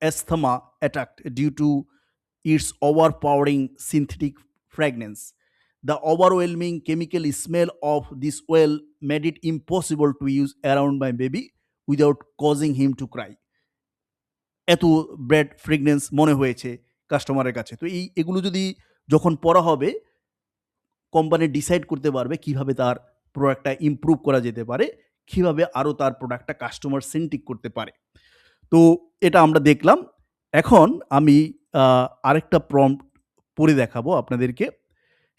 asthma attack due to its overpowering synthetic fragrance. The overwhelming chemical smell of this oil made it impossible to use around my baby without causing him to cry. এত bad fragrance মনে হয়েছে কাস্টমারের কাছে। তো এগুলো যদি যখন পড়া হবে, কোম্পানি ডিসাইড করতে পারবে কিভাবে তার প্রোডাক্টটা ইমপ্রুভ করা যেতে পারে, কিভাবে আরও তার প্রোডাক্টটা কাস্টমার সেন্ট্রিক করতে পারে। তো এটা আমরা দেখলাম। এখন আমি আরেকটা প্রম্পট পড়ে দেখাবো আপনাদেরকে।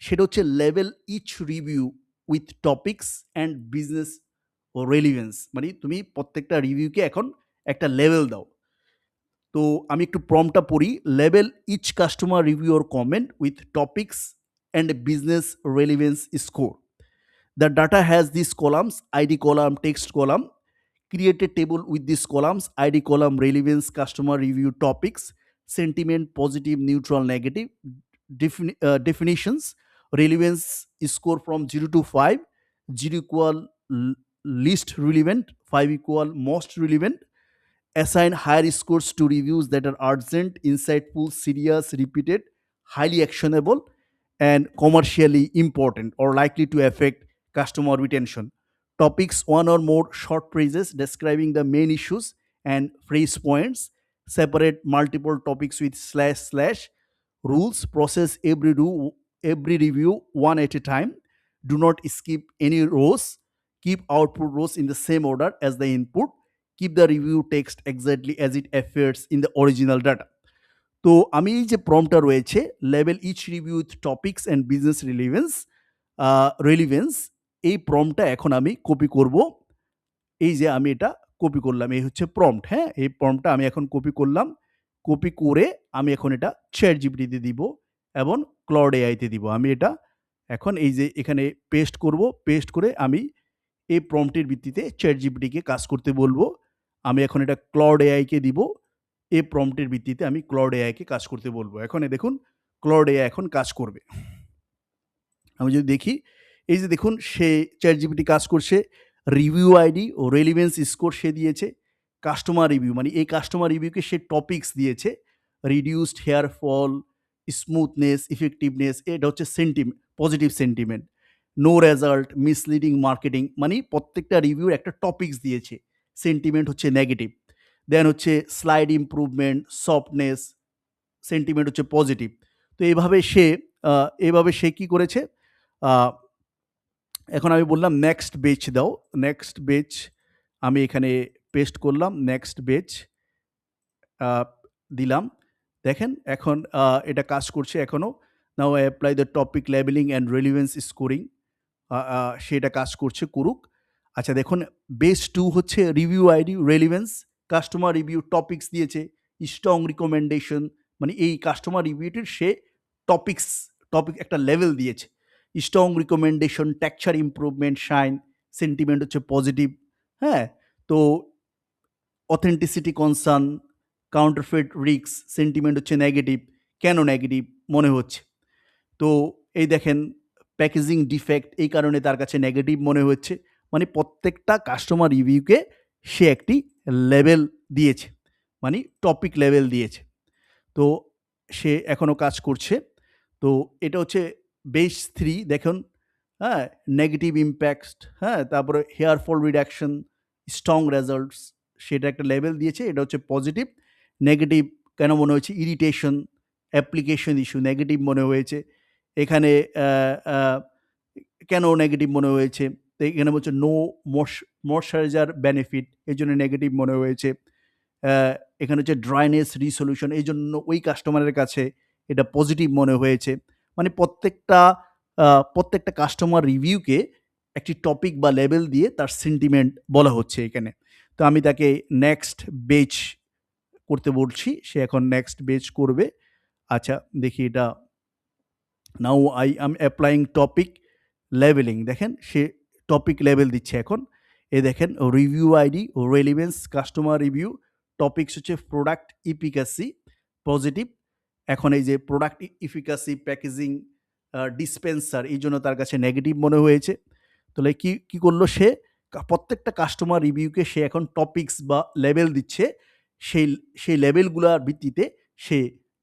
সেটা হচ্ছে লেভেল each review with topics and business relevance. মানে তুমি প্রত্যেকটা রিভিউকে এখন একটা লেভেল দাও। তো আমি একটু প্রম্পটটা পড়ি। লেভেল each customer review or comment with topics and business relevance score. The data has these columns: ID column, text column. Create a table with these columns: ID column, relevance, customer review, topics, sentiment, positive, neutral, negative, definitions, relevance score from 0 to 5, 0 equal least relevant, 5 equal most relevant. Assign higher scores to reviews that are urgent, insightful, serious, repeated, highly actionable, and commercially important or likely to affect customer retention. Topics: one or more short phrases describing the main issues and phrase points. Separate multiple topics with slash slash. Rules: process every review one at a time. Do not skip any rows. Keep output rows in the same order as the input. Keep the review text exactly as it appears in the original data. তো আমি এই যে প্রম্পটটা রয়েছে, লেভেল each review with topics and business relevance, এই প্রম্পটটা এখন আমি কপি করব। এই যে আমি এটা কপি করলাম, এই হচ্ছে প্রম্পট। হ্যাঁ, এই প্রম্পটটা আমি এখন কপি করলাম। কপি করে আমি এখন এটা চ্যাট জিপিটিতে দিব এবং ক্লাউড এআইতে দিব। আমি এটা এখন এই যে এখানে পেস্ট করব। পেস্ট করে আমি এই প্রম্পটের ভিত্তিতে চ্যাট জিপিটিকে কাজ করতে বলবো। আমি এখন এটা ক্লাউড এআইকে দিব। এই প্রম্পটের ভিত্তিতে আমি ক্লাউড এআইকে কাজ করতে বলবো। এখন দেখুন ক্লাউড এআই এখন কাজ করবে। আমি যদি দেখি, এই যে দেখুন সে চ্যাট জিপিটি কাজ করছে। রিভিউ আইডি ও রেলিভেন্স স্কোর সে দিয়েছে। কাস্টমার রিভিউ, মানে এই কাস্টমার রিভিউকে সে টপিকস দিয়েছে। Reduced hair fall, smoothness, effectiveness, এটা হচ্ছে positive sentiment. No result, misleading marketing, মানে প্রত্যেকটা রিভিউর একটা টপিকস দিয়েছে। সেন্টিমেন্ট হচ্ছে নেগেটিভ। দেন হচ্ছে স্লাইড ইমপ্রুভমেন্ট, সফটনেস, সেন্টিমেন্ট হচ্ছে পজিটিভ। তো এভাবে সে কি করেছে, এখন আমি বললাম নেক্সট বেচ দাও। নেক্সট বেচ আমি এখানে পেস্ট করলাম, নেক্সট বেচ দিলাম। দেখেন এখন এটা কাজ করছে এখনও। Now I apply the topic labeling and relevance scoring. সেটা কাজ করছে, করুক। আচ্ছা দেখুন, বেস 2 হচ্ছে review ID, relevance, customer review, topics দিয়েছে, স্ট্রং রিকমেন্ডেশন, মানে এই কাস্টমার রিভিউটির সে টপিক একটা লেভেল দিয়েছে। Strong recommendation, texture improvement, shine, sentiment হচ্ছে পজিটিভ। হ্যাঁ, তো অথেন্টিসিটি কনসার্ন, কাউন্টারফেট রিস্ক, সেন্টিমেন্ট হচ্ছে নেগেটিভ। কেন নেগেটিভ মনে হচ্ছে? তো এই দেখেন প্যাকেজিং ডিফেক্ট, এই কারণে তার কাছে নেগেটিভ মনে হচ্ছে। মানে প্রত্যেকটা কাস্টমার রিভিউকে সে একটি লেভেল দিয়েছে, মানে টপিক লেভেল দিয়েছে। তো সে এখনও কাজ করছে। তো এটা হচ্ছে বেস 3। দেখুন, হ্যাঁ, নেগেটিভ ইম্প্যাক্ট, হ্যাঁ, তারপরে hair fall reduction, strong results, সেটা একটা লেভেল দিয়েছে। এটা হচ্ছে পজিটিভ। নেগেটিভ কেন মনে হয়েছে? ইরিটেশন, অ্যাপ্লিকেশন ইস্যু, নেগেটিভ মনে হয়েছে। এখানে কেন নেগেটিভ মনে হয়েছে? তো এখানে বলছে নো ময়শ্চারাইজার বেনিফিট, এই জন্য নেগেটিভ মনে হয়েছে। এখানে হচ্ছে ড্রাইনেস রিসলিউশন, এই জন্য ওই কাস্টমারের কাছে এটা পজিটিভ মনে হয়েছে। মানে প্রত্যেকটা কাস্টমার রিভিউকে একটি টপিক বা লেবেল দিয়ে তার সেন্টিমেন্ট বলা হচ্ছে এখানে। তো আমি তাকে নেক্সট বেচ করতে বলছি, সে এখন নেক্সট বেচ করবে। আচ্ছা দেখি এটা, now I am applying topic labelling. দেখেন সে টপিক লেবেল দিচ্ছে এখন। এ দেখেন review ID, relevance, customer review, topics হচ্ছে প্রোডাক্ট ইফিকাসি, পজিটিভ, এখন এই যে প্রোডাক্ট ইফিকাসি, প্যাকেজিং, ডিসপেন্সার এই জন্য তার কাছে নেগেটিভ মনে হয়েছে। তাহলে কি করলো সে? প্রত্যেকটা কাস্টমার রিভিউকে সে এখন টপিকস বা লেবেল দিচ্ছে। সেই সেই লেবেলগুলার ভিত্তিতে সে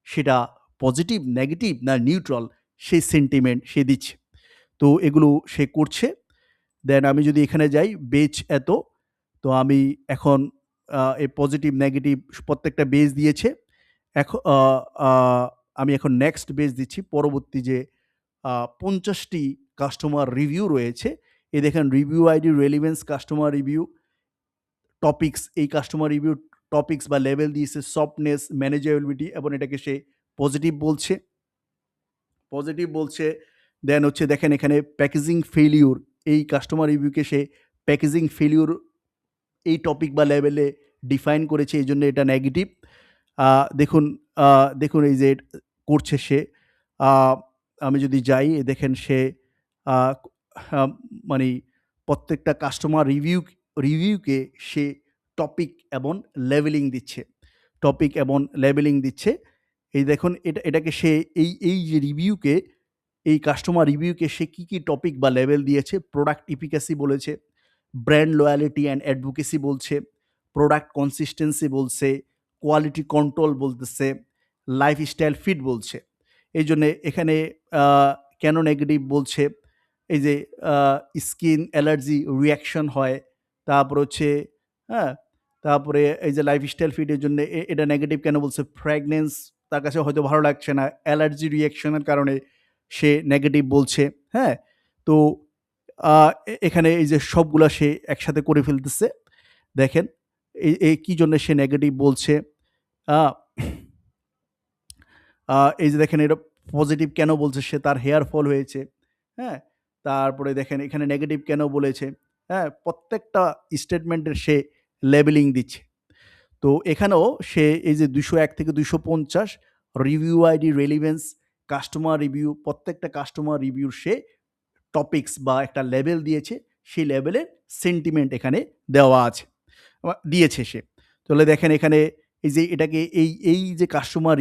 সেটা পজিটিভ, নেগেটিভ না নিউট্রাল সেই সেন্টিমেন্ট সে দিচ্ছে। তো এগুলো সে করছে। দেন আমি যদি এখানে যাই বেচ এত, তো আমি এখন এই পজিটিভ, নেগেটিভ প্রত্যেকটা বেজ দিয়েছে। আমি এখন নেক্সট বেজ দিচ্ছি। পরবর্তী যে 50টি কাস্টমার রিভিউ রয়েছে, এই দেখেন review ID, relevance, customer review, topics, এই কাস্টমার রিভিউ টপিকস বা লেভেল দিয়েছে সফটনেস, ম্যানেজেবিলিটি এবং এটাকে সে পজিটিভ বলছে। দেন হচ্ছে দেখেন এখানে প্যাকেজিং ফেলিউর, এই কাস্টমার রিভিউকে সে প্যাকেজিং ফেলিউর এই টপিক বা লেভেলে ডিফাইন করেছে, এই জন্য এটা নেগেটিভ। দেখুন দেখুন এই যে করছে সে। আমি যদি যাই দেখেন সে মানে প্রত্যেকটা কাস্টমার রিভিউকে সে টপিক এবং লেবেলিং দিচ্ছে। এই দেখুন এটাকে সে এই যে রিভিউকে, এই কাস্টমার রিভিউকে সে কি টপিক বা লেভেল দিয়েছে? প্রোডাক্ট ইফিকাসি বলেছে, ব্র্যান্ড লয়ালিটি অ্যান্ড অ্যাডভোকেসি বলছে, প্রোডাক্ট কনসিস্টেন্সি বলছে, কোয়ালিটি কন্ট্রোল বলতেছে, লাইফস্টাইল ফিট বলছে। এই জন্যে এখানে কেন নেগেটিভ বলছে? এই যে স্কিন অ্যালার্জি রিয়াকশন হয়, তারপর হচ্ছে হ্যাঁ, তারপরে এই যে লাইফস্টাইল ফিটের জন্য এটা নেগেটিভ কেন বলছে? ফ্র্যাগনেন্স তার কাছে হয়তো ভালো লাগছে না, অ্যালার্জি রিয়াকশনের কারণে সে নেগেটিভ বলছে। হ্যাঁ, তো এখানে এই যে সবগুলা সে একসাথে করে ফেলতেছে। দেখেন এই কি জন্য সে নেগেটিভ বলছে। এই যে দেখেন এটা পজিটিভ কেন বলছে? সে তার হেয়ার ফল হয়েছে। হ্যাঁ, তারপরে দেখেন এখানে নেগেটিভ কেন বলেছে। হ্যাঁ, প্রত্যেকটা স্টেটমেন্টের সে লেবেলিং দিচ্ছে। তো এখানেও সে এই যে 201 থেকে 250 review ID, relevance, customer review, প্রত্যেকটা কাস্টমার রিভিউর সে টপিকস বা একটা লেবেল দিয়েছে। সেই লেবেলের সেন্টিমেন্ট এখানে দেওয়া আছে, দিয়েছে সে। তাহলে দেখেন এখানে এই যে এটাকে এই যে কাস্টমার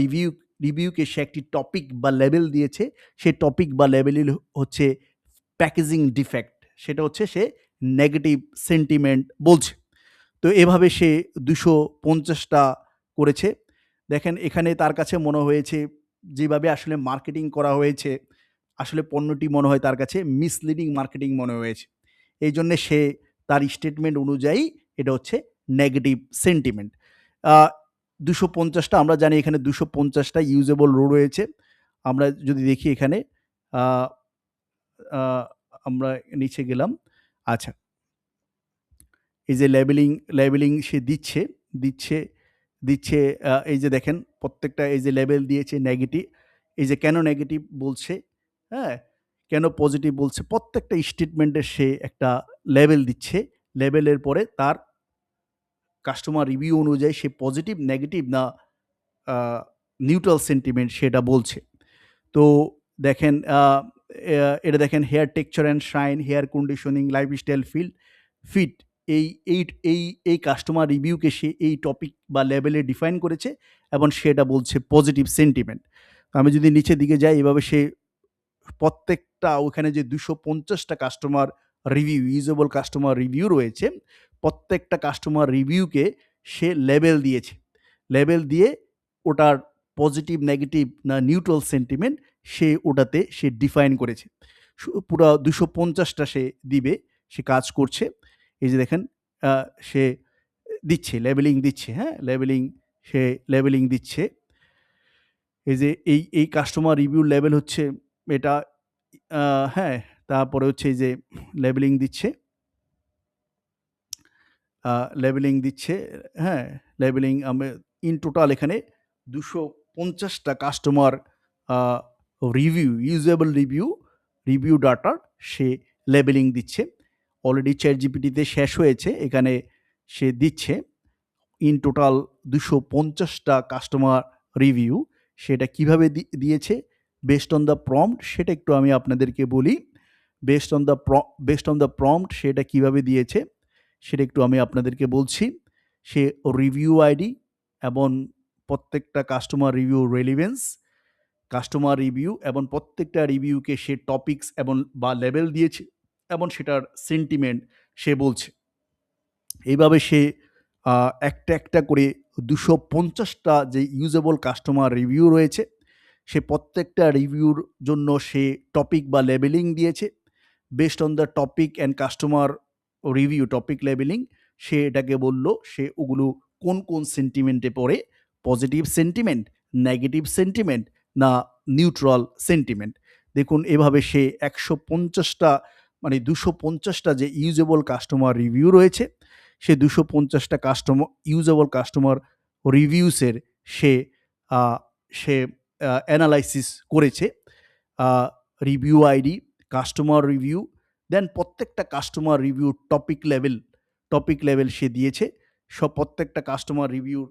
রিভিউকে সে একটি টপিক বা লেবেল দিয়েছে। সেই টপিক বা লেবেল হচ্ছে প্যাকেজিং ডিফেক্ট, সেটা হচ্ছে সে নেগেটিভ সেন্টিমেন্ট বলছে। তো এভাবে সে 250টা করেছে। দেখেন এখানে তার কাছে মনে হয়েছে যেভাবে আসলে মার্কেটিং করা হয়েছে, আসলে পণ্যটি মনে হয় তার কাছে মিসলিডিং মার্কেটিং মনে হয়েছে। এই জন্যে সে তার স্টেটমেন্ট অনুযায়ী এটা হচ্ছে নেগেটিভ সেন্টিমেন্ট। 250টা আমরা জানি, এখানে 250টা ইউজেবল রো রয়েছে। আমরা যদি দেখি এখানে আমরা নিচে গেলাম। আচ্ছা, এই যে লেবেলিং সে দিচ্ছে। এই যে দেখেন প্রত্যেকটা এই যে লেবেল দিয়েছে নেগেটিভ। এই যে কেন নেগেটিভ বলছে, হ্যাঁ, কেন পজিটিভ বলছে, প্রত্যেকটা স্টেটমেন্টের সে একটা লেবেল দিচ্ছে। লেবেলের পরে তার কাস্টমার রিভিউ অনুযায়ী সে পজিটিভ, নেগেটিভ না নিউট্রাল সেন্টিমেন্ট সেটা বলছে। তো দেখেন এটা দেখেন hair texture and shine, hair conditioning, lifestyle fit, এই এই এই এই কাস্টমার রিভিউকে সে এই টপিক বা লেভেলে ডিফাইন করেছে এবং সেটা বলছে পজিটিভ সেন্টিমেন্ট। আমি যদি নিচের দিকে যাই, এভাবে সে প্রত্যেকটা ওখানে যে 250টা customer review, usable customer review রয়েছে, প্রত্যেকটা কাস্টমার রিভিউকে সে লেবেল দিয়েছে। লেবেল দিয়ে ওটার পজিটিভ, নেগেটিভ না নিউট্রাল সেন্টিমেন্ট সে ওটাতে সে ডিফাইন করেছে। পুরো 250টা সে দিবে, সে কাজ করছে। এই যে দেখেন সে দিচ্ছে, লেবেলিং দিচ্ছে। হ্যাঁ, সে লেবেলিং দিচ্ছে। এই যে এই কাস্টমার রিভিউ লেভেল হচ্ছে এটা। হ্যাঁ, তারপরে হচ্ছে এই যে লেবেলিং দিচ্ছে, হ্যাঁ, আমি ইন টোটাল এখানে 250টা কাস্টমার ইউজেবল রিভিউ ডাটার সে লেবেলিং দিচ্ছে। অলরেডি চ্যাটজিপিটিতে শেষ হয়েছে, এখানে সে দিচ্ছে ইন টোটাল 250টা কাস্টমার রিভিউ। সেটা কিভাবে দিয়েছে বেসড অন দ্য প্রম্পট, সেটা একটু আমি আপনাদেরকে বলি। বেসড অন দ্য প্রম্পট সেটা কিভাবে দিয়েছে সেটা একটু আমি আপনাদেরকে বলছি। সে রিভিউ আইডি এবং প্রত্যেকটা customer review relevance, customer review এবং প্রত্যেকটা রিভিউকে সে টপিকস এবং বা লেভেল দিয়েছে এবং সেটার সেন্টিমেন্ট সে বলছে। এইভাবে সে একটা একটা করে 250টা যে ইউজেবল কাস্টমার রিভিউ রয়েছে, সে প্রত্যেকটা রিভিউর জন্য সে টপিক বা লেবেলিং দিয়েছে। Based on the topic and customer review topic labeling, সে এটাকে বলল সে ওগুলো কোন কোন সেন্টিমেন্টে পড়ে, পজিটিভ সেন্টিমেন্ট, নেগেটিভ সেন্টিমেন্ট না নিউট্রাল সেন্টিমেন্ট। দেখুন এভাবে সে 150টা মানে 250টা যে ইউজেবল কাস্টমার রিভিউ রয়েছে, সে 250টা ইউজেবল কাস্টমার রিভিউসের সে আহ, সে অ্যানালাইসিস করেছে। রিভিউ আইডি, কাস্টমার রিভিউ, দেন প্রত্যেকটা কাস্টমার রিভিউ টপিক লেভেল সে দিয়েছে। সব প্রত্যেকটা কাস্টমার রিভিউর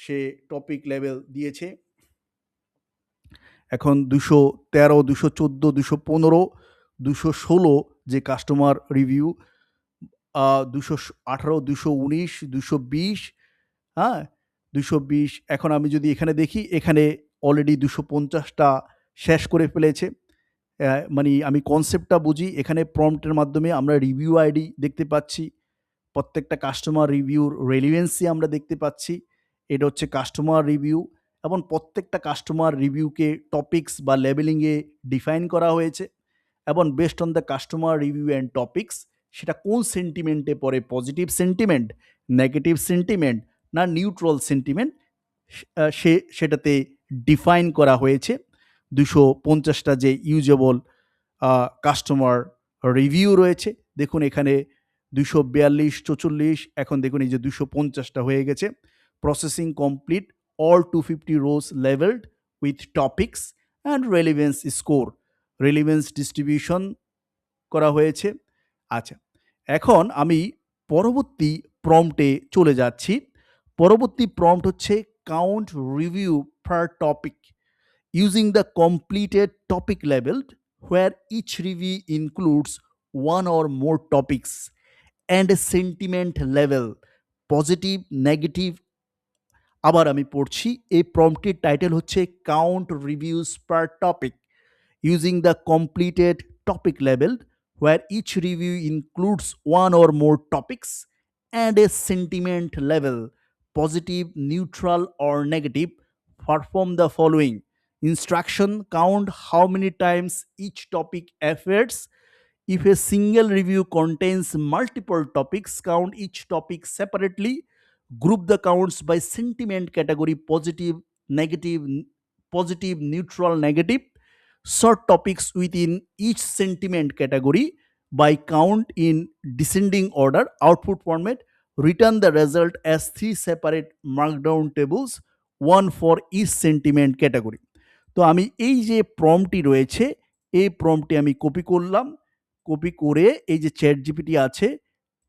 সে টপিক লেভেল দিয়েছে। এখন 213, 214, 215, 216 যে কাস্টমার রিভিউ, 218, 219, 220, হ্যাঁ 220। এখন আমি যদি এখানে দেখি, এখানে অলরেডি 250টা শেষ করে ফেলেছে। মানে আমি কনসেপ্টটা বুঝি, এখানে প্রম্পটের মাধ্যমে আমরা রিভিউ আইডি দেখতে পাচ্ছি, প্রত্যেকটা কাস্টমার রিভিউর রেলিভেন্সি আমরা দেখতে পাচ্ছি। এটা হচ্ছে কাস্টমার রিভিউ এবং প্রত্যেকটা কাস্টমার রিভিউকে টপিকস বা লেবেলিংয়ে ডিফাইন করা হয়েছে এবং based on the customer review and topics সেটা কোন সেন্টিমেন্টে পড়ে, পজিটিভ সেন্টিমেন্ট, নেগেটিভ সেন্টিমেন্ট না নিউট্রাল সেন্টিমেন্ট, সেটাতে ডিফাইন করা হয়েছে। 250টা যে ইউজেবল কাস্টমার রিভিউ রয়েছে, দেখুন এখানে 242, 44, এখন দেখুন এই যে 250টা হয়ে গেছে। Processing complete, all 250 rose levelled with topics and relevance score, relevance distribution করা হয়েছে। আচ্ছা, এখন আমি পরবর্তী প্রম্পটে চলে যাচ্ছি। পরবর্তী প্রম্পট হচ্ছে count review per topic using the completed topic labeled, where each review includes one or more topics and a sentiment level, positive, negative। আবার আমি পড়ছি, এই প্রম্পটের টাইটেল হচ্ছে count reviews per topic using the completed topic labeled, where each review includes one or more topics and a sentiment level, positive, neutral, or negative. Perform the following instruction: count how many times each topic appears. If a single review contains multiple topics, count each topic separately. Group the counts by sentiment category: positive, negative, positive, neutral, negative. Sort topics within each sentiment category by count in descending order. Output format: return the result as three separate markdown tables, one for each sentiment category. তো আমি এই যে প্রম্পটটি রয়েছে, এই প্রম্পটটি আমি copy করলাম। Copy করে এই যে চ্যাট জিপিটি আছে,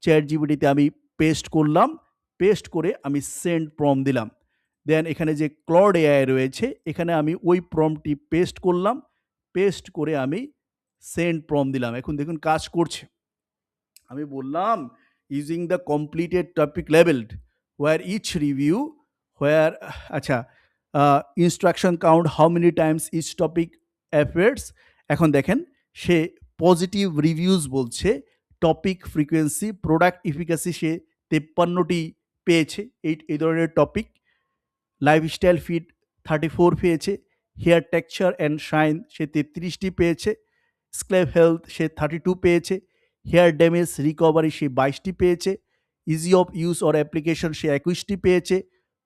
চ্যাট জিপিটিতে আমি পেস্ট করলাম। পেস্ট করে আমি সেন্ড প্রম্পট দিলাম। দেন এখানে যে ক্লড এআই রয়েছে, এখানে আমি ওই প্রম্পটটি পেস্ট করলাম। পেস্ট করে আমি সেন্ড প্রম্পট দিলাম। এখন দেখুন কাজ করছে। আমি বললাম using the completed topic labelled were each review were, আচ্ছা, instruction count how many times each topic appears. এখন দেখেন সে পজিটিভ রিভিউজ বলছে, টপিক ফ্রিকোয়েন্সি, প্রোডাক্ট ইফিকাসি সে 53টি পেয়েছে এই ধরনের টপিক। লাইফস্টাইল ফিট 34 পেয়েছে। হেয়ার টেক্সচার অ্যান্ড শাইন সে 33টি পেয়েছে। স্ক্লেভ হেলথ সে 32 পেয়েছে। হেয়ার ড্যামেজ রিকভারি সে 22টি পেয়েছে। Easy of use or application সে 21টি পেয়েছে।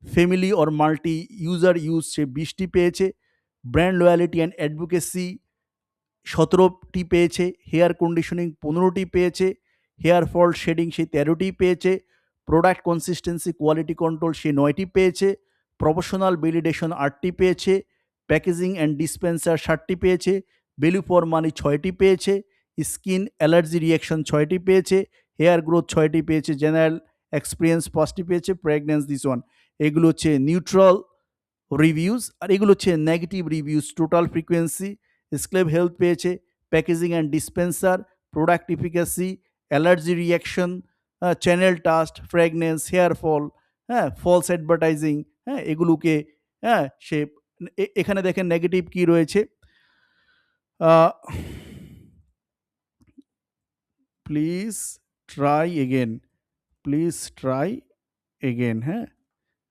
Family or multi user use সে 20টি পেয়েছে। ব্র্যান্ড লয়ালিটি অ্যান্ড অ্যাডভোকেসি 17টি পেয়েছে। হেয়ার কন্ডিশনিং 15টি পেয়েছে। হেয়ার ফল শেডিং সে 13টি পেয়েছে। প্রোডাক্ট কনসিস্টেন্সি কোয়ালিটি কন্ট্রোল সে 9টি পেয়েছে। প্রফেশনাল ভ্যালিডেশন 8টি পেয়েছে। প্যাকেজিং অ্যান্ড ডিসপেন্সার 60টি পেয়েছে। ভ্যালু ফর মানি 6টি পেয়েছে। স্কিন অ্যালার্জি রিয়াকশন 6টি পেয়েছে। হেয়ার গ্রোথ 6টি পেয়েছে। জেনারেল এক্সপিরিয়েন্স 5টি পেয়েছে। Fragrance this one. এগুলো হচ্ছে নিউট্রাল রিভিউজ, আর এগুলো হচ্ছে negative reviews. Total frequency, scalp health পেয়েছে। Packaging and dispenser, product efficacy, allergy reaction, channel trust, fragrance, hair fall, হ্যাঁ, ফলস অ্যাডভার্টাইজিং, হ্যাঁ, এগুলোকে, হ্যাঁ, সে এখানে দেখেন নেগেটিভ কি রয়েছে, please try again, please try again, হ্যাঁ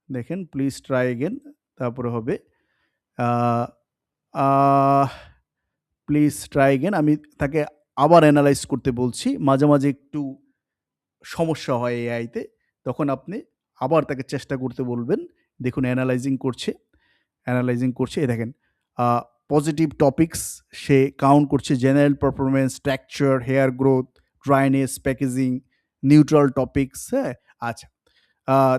দেখেন প্লিজ ট্রাই এগেন, তারপরে হবে প্লিজ ট্রাই এগেন, আমি তাকে আবার অ্যানালাইজ করতে বলছি। মাঝে মাঝে একটু সমস্যা হয় এআইতে, তখন আপনি আবার তাকে চেষ্টা করতে বলবেন। দেখুন অ্যানালাইজিং করছে, অ্যানালাইজিং করছে, এই দেখেন পজিটিভ টপিকস সে কাউন্ট করছে, general performance, structure, hair growth, dryness, packaging, neutral topics, হ্যাঁ আচ্ছা।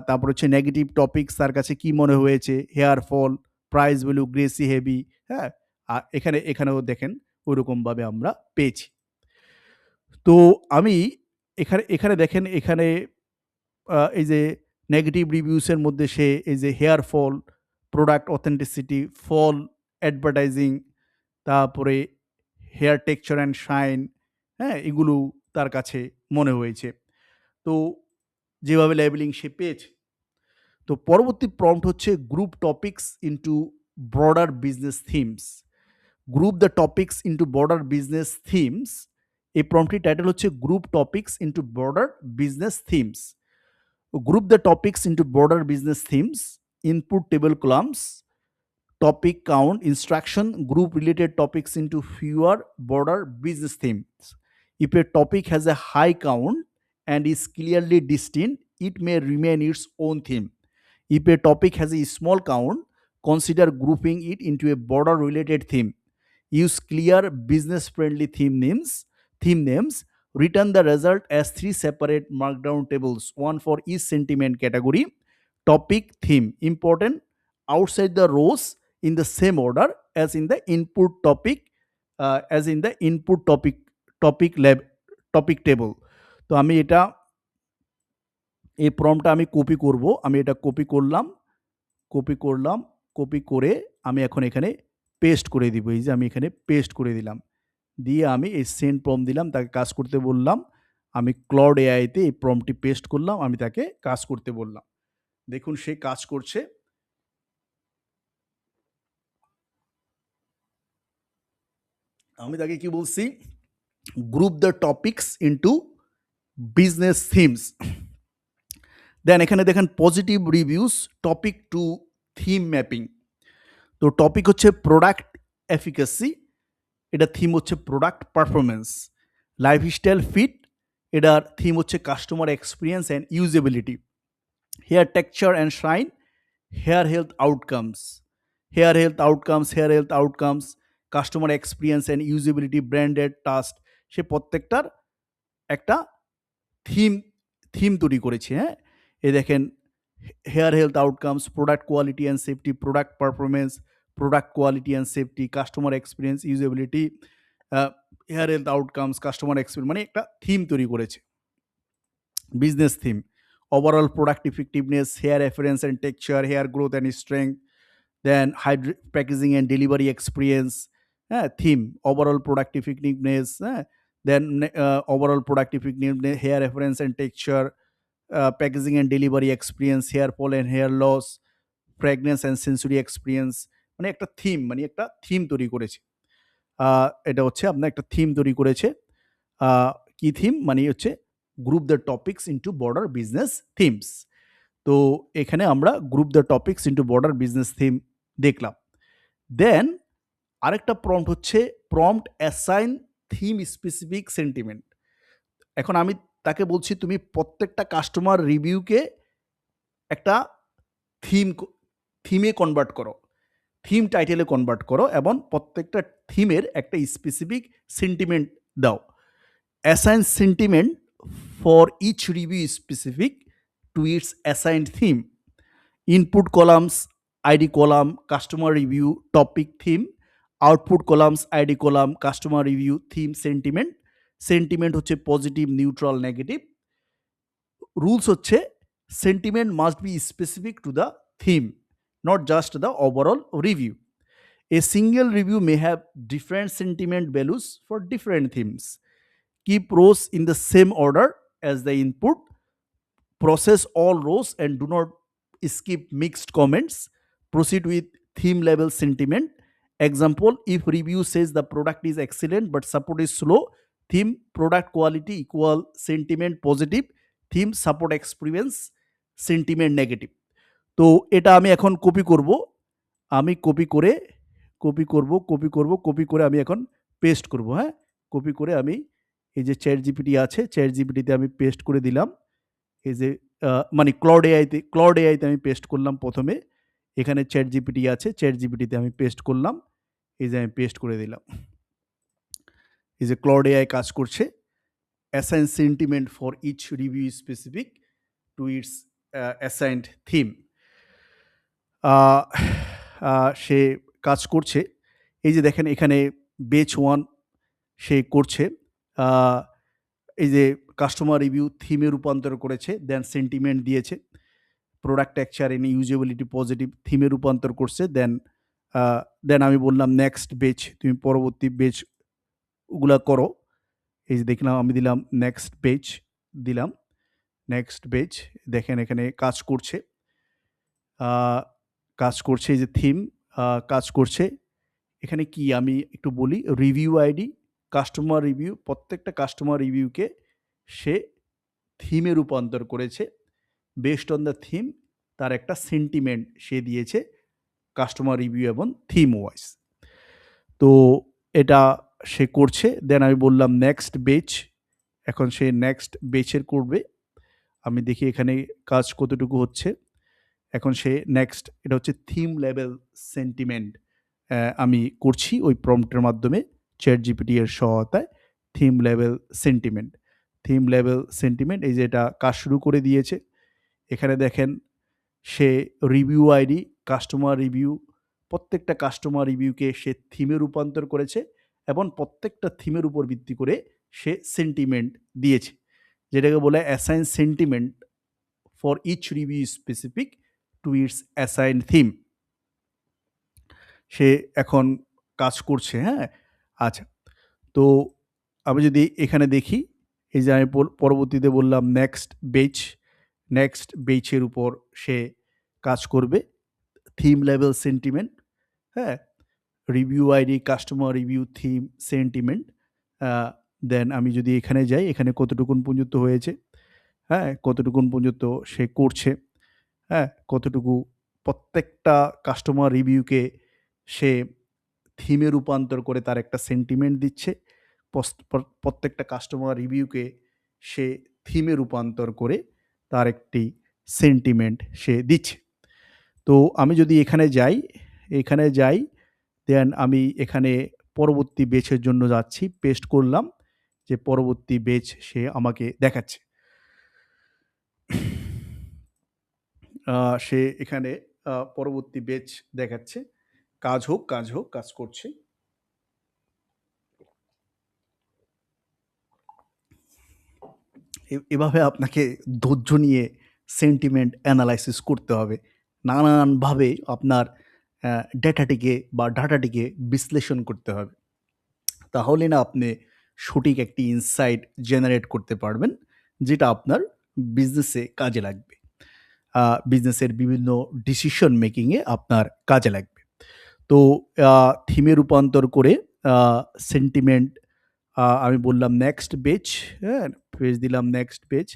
তারপর হচ্ছে নেগেটিভ টপিকস তার কাছে কি মনে হয়েছে, hair fall, price value, greasy heavy, হ্যাঁ এখানেও দেখেন ওইরকমভাবে আমরা পেয়েছি। তো আমি এখানে এখানে দেখেন এখানে এই যে নেগেটিভ রিভিউসের মধ্যে সে এই যে হেয়ার ফল, প্রোডাক্ট অথেন্টিসিটি, ফল অ্যাডভার্টাইজিং, তারপরে হেয়ার টেক্সচার অ্যান্ড শাইন, হ্যাঁ এগুলো তার কাছে মনে হয়েছে। তো যেভাবে লেবেলিং সে পেয়েছে। তো পরবর্তী প্রম্পট হচ্ছে group topics into broader business themes. Group the topics into broader business themes, এই প্রম্পটটির টাইটেল হচ্ছে group topics into broader business themes. Group the topics into broader business themes, input table columns, topic count, instruction, group related topics into fewer broader business themes. If a topic has a high count and is clearly distinct, it may remain its own theme. If a topic has a small count, consider grouping it into a broader related theme. Use clear business friendly theme names. Return the result as three separate markdown tables, one for each sentiment category. Topic, theme important outside the rows in the same order as in the input topic, as in the input topic table. তো আমি এটা এই প্রম্পটটা আমি copy করব, আমি এটা copy করলাম, copy করলাম, কপি করে আমি এখন এখানে পেস্ট করে দিব। এই যে আমি এখানে পেস্ট করে দিলাম, দিয়ে আমি এই সেন্ড প্রম্পট দিলাম, তাকে কাজ করতে বললাম। আমি ক্লড এআইতে এই প্রম্পটটি পেস্ট করলাম, আমি তাকে কাজ করতে বললাম। দেখুন সে কাজ করছে। আমি তাকে কি বলছি, group the topics into business themes. Then এখানে দেখেন positive reviews, topic to theme mapping. তো টপিক হচ্ছে প্রোডাক্ট এফিকাসি, এটা থিম হচ্ছে প্রোডাক্ট পারফরমেন্স। লাইফস্টাইল ফিট, এটার থিম হচ্ছে customer experience and usability. Hair texture and shine, hair health outcomes, hair health outcomes, hair health outcomes, customer experience and usability, branded task. সে প্রত্যেকটার একটা theme theme তৈরি করেছে, হ্যাঁ এ দেখেন hair health outcomes, product quality and safety, product performance, product quality and safety, customer experience, usability, hair health outcomes, customer experience, মানে একটা থিম তৈরি করেছে, business theme. Overall product effectiveness, hair appearance and texture, hair growth and strength, then packaging and delivery experience, হ্যাঁ theme overall product effectiveness, হ্যাঁ then overall product effectiveness, hair appearance and texture, packaging and delivery experience, hair fall and hair loss, fragrance and sensory experience. মানে একটা theme, মানে একটা theme তৈরি করেছে। এটা হচ্ছে আপনার একটা থিম তৈরি করেছে। কি থিম, মানে হচ্ছে group the topics into broader business themes. তো এখানে আমরা group the topics into broader business theme দেখলাম। দেন আরেকটা প্রম্পট হচ্ছে prompt assign theme specific sentiment. এখন আমি তাকে বলছি তুমি প্রত্যেকটা কাস্টমার রিভিউকে একটা থিম থিমে কনভার্ট করো, থিম টাইটেলে কনভার্ট করো এবং প্রত্যেকটা থিমের একটা স্পেসিফিক সেন্টিমেন্ট দাও। Assign sentiment for each review specific to its assigned theme. Input columns, ID column, customer review, topic theme. Output columns, ID column, customer review, theme, sentiment. Sentiment হচ্ছে positive, neutral, negative. Rules হচ্ছে sentiment must be specific to the theme, not just the overall review. A single review may have different sentiment values for different themes. Keep rows in the same order as the input. Process all rows and do not skip mixed comments. Proceed with theme level sentiment. Example, if review says the product is excellent but support is slow, theme product quality equal sentiment positive, theme support experience sentiment negative. তো এটা আমি এখন copy করব, আমি copy করে আমি এখন paste করব। হ্যাঁ, কপি করে আমি এই যে চ্যাট জিপিটি আছে, চ্যাট জিপিটিতে আমি পেস্ট করে দিলাম। এই যে মানে ক্লড এআইতে আমি পেস্ট করলাম প্রথমে, এখানে চ্যাট জিপিটি আছে, চ্যাট জিপিটিতে আমি পেস্ট করলাম, এই যে আমি পেস্ট করে দিলাম। এই যে ক্লড এআই কাজ করছে। Assign sentiment for each review specific to its assigned theme. সে কাজ করছে। এই যে দেখেন এখানে বেচ ওয়ান সে করছে। এই যে কাস্টমার রিভিউ থিমে রূপান্তর করেছে, দেন সেন্টিমেন্ট দিয়েছে। Product texture and usability positive থিমে রূপান্তর করছে। দেন আমি বললাম নেক্সট বেচ, তুমি পরবর্তী বেচ ওগুলা করো। এই যে দেখলাম আমি দিলাম নেক্সট পেজ, দিলাম নেক্সট পেজ। দেখেন এখানে কাজ করছে, এই যে থিম কাজ করছে। এখানে কি আমি একটু বলি, রিভিউ আইডি, কাস্টমার রিভিউ, প্রত্যেকটা কাস্টমার রিভিউকে সে থিমে রূপান্তর করেছে। বেসড অন দ্য থিম তার একটা সেন্টিমেন্ট সে দিয়েছে কাস্টমার রিভিউ এবং থিম ওয়াইজ। তো এটা সে করছে। দেন আমি বললাম নেক্সট বেচ, এখন সে নেক্সট বেচের করবে। আমি দেখি এখানে কাজ কতটুকু হচ্ছে। এখন সে নেক্সট, এটা হচ্ছে থিম লেভেল সেন্টিমেন্ট আমি করছি ওই প্রম্পটের মাধ্যমে চ্যাট জিপিটি এর সহায়তায়। থিম লেভেল সেন্টিমেন্ট এই যে এটা কাজ শুরু করে দিয়েছে। এখানে দেখেন সে রিভিউ আইডি, কাস্টমার রিভিউ, প্রত্যেকটা কাস্টমার রিভিউকে সে থিমে রূপান্তর করেছে এবং প্রত্যেকটা থিমের উপর ভিত্তি করে সে সেন্টিমেন্ট দিয়েছে, যেটাকে বলে assign sentiment for each review specific to its assign theme. সে এখন কাজ করছে। হ্যাঁ, আচ্ছা, তো আমি যদি এখানে দেখি, এই যে আমি পরবর্তীতে বললাম নেক্সট বেচের উপর সে কাজ করবে। থিম লেভেল সেন্টিমেন্ট, হ্যাঁ, review ID, customer review, theme, sentiment. Then আমি যদি এখানে যাই, এখানে কতটুকুন পর্যন্ত হয়েছে, হ্যাঁ, কতটুকুন পর্যন্ত সে করছে, হ্যাঁ, কতটুকু প্রত্যেকটা কাস্টমার রিভিউকে সে থিমে রূপান্তর করে তার একটা সেন্টিমেন্ট দিচ্ছে। প্রত্যেকটা কাস্টমার রিভিউকে সে থিমে রূপান্তর করে তার একটি সেন্টিমেন্ট সে দিচ্ছে। তো আমি যদি এখানে যাই, দেন আমি এখানে পরবর্তী বেচের জন্য যাচ্ছি, পেস্ট করলাম, যে পরবর্তী বেচ সে আমাকে দেখাচ্ছে। সে এখানে পরবর্তী বেচ দেখাচ্ছে। কাজ হোক, কাজ করছে। এভাবে আপনাকে ধৈর্য নিয়ে সেন্টিমেন্ট অ্যানালাইসিস করতে হবে। নানানভাবে আপনার ডাটাটিকে বিশ্লেষণ করতে হবে। তাহলে না আপনি সঠিক একটি ইনসাইট জেনারেট করতে পারবেন, যেটা আপনার বিজনেসে কাজে লাগবে। বিজনেসের বিভিন্ন ডিসিশন মেকিংয়ে আপনার কাজে লাগবে। তো থিমে রূপান্তর করে সেন্টিমেন্ট, আমি বললাম নেক্সট পেজ, হ্যাঁ, পেজ দিলাম নেক্সট পেজ।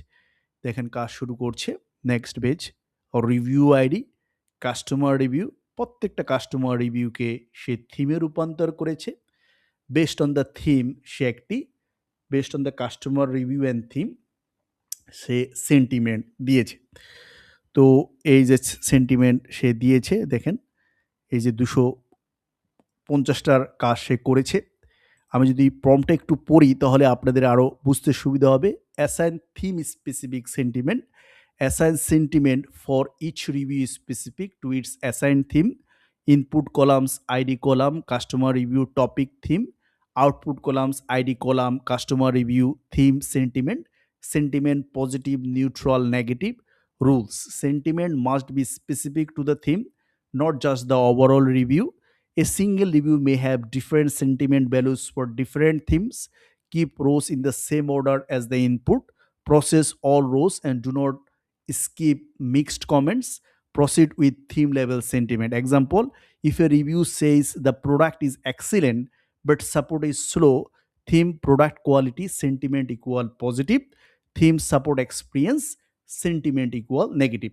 দেখেন কাজ শুরু করছে। Next page, review ID, customer review, প্রত্যেকটা কাস্টমার রিভিউকে সে থিমে রূপান্তর করেছে। বেসড অন দ্য থিম সে একটি, based on the customer review and theme say sentiment দিয়েছে। তো এই যে সেন্টিমেন্ট সে দিয়েছে, দেখেন এই যে 250টার কাজ সে করেছে। আমি যদি প্রম্পটটা একটু পড়ি তাহলে আপনাদের আরও বুঝতে সুবিধা হবে। Assign theme specific sentiment, assign sentiment for each review specific to its assign theme, input columns ID column customer review topic theme, output columns ID column customer review theme sentiment, sentiment positive neutral negative, rules. Sentiment must be specific to the theme, not just the overall review. A single review may have different sentiment values for different themes. Keep rows in the same order as the input. Process all rows and do not skip mixed comments. proceed with theme level sentiment. Example, if a review says the product is excellent but support is slow, theme product quality sentiment equal positive, theme support experience sentiment equal negative.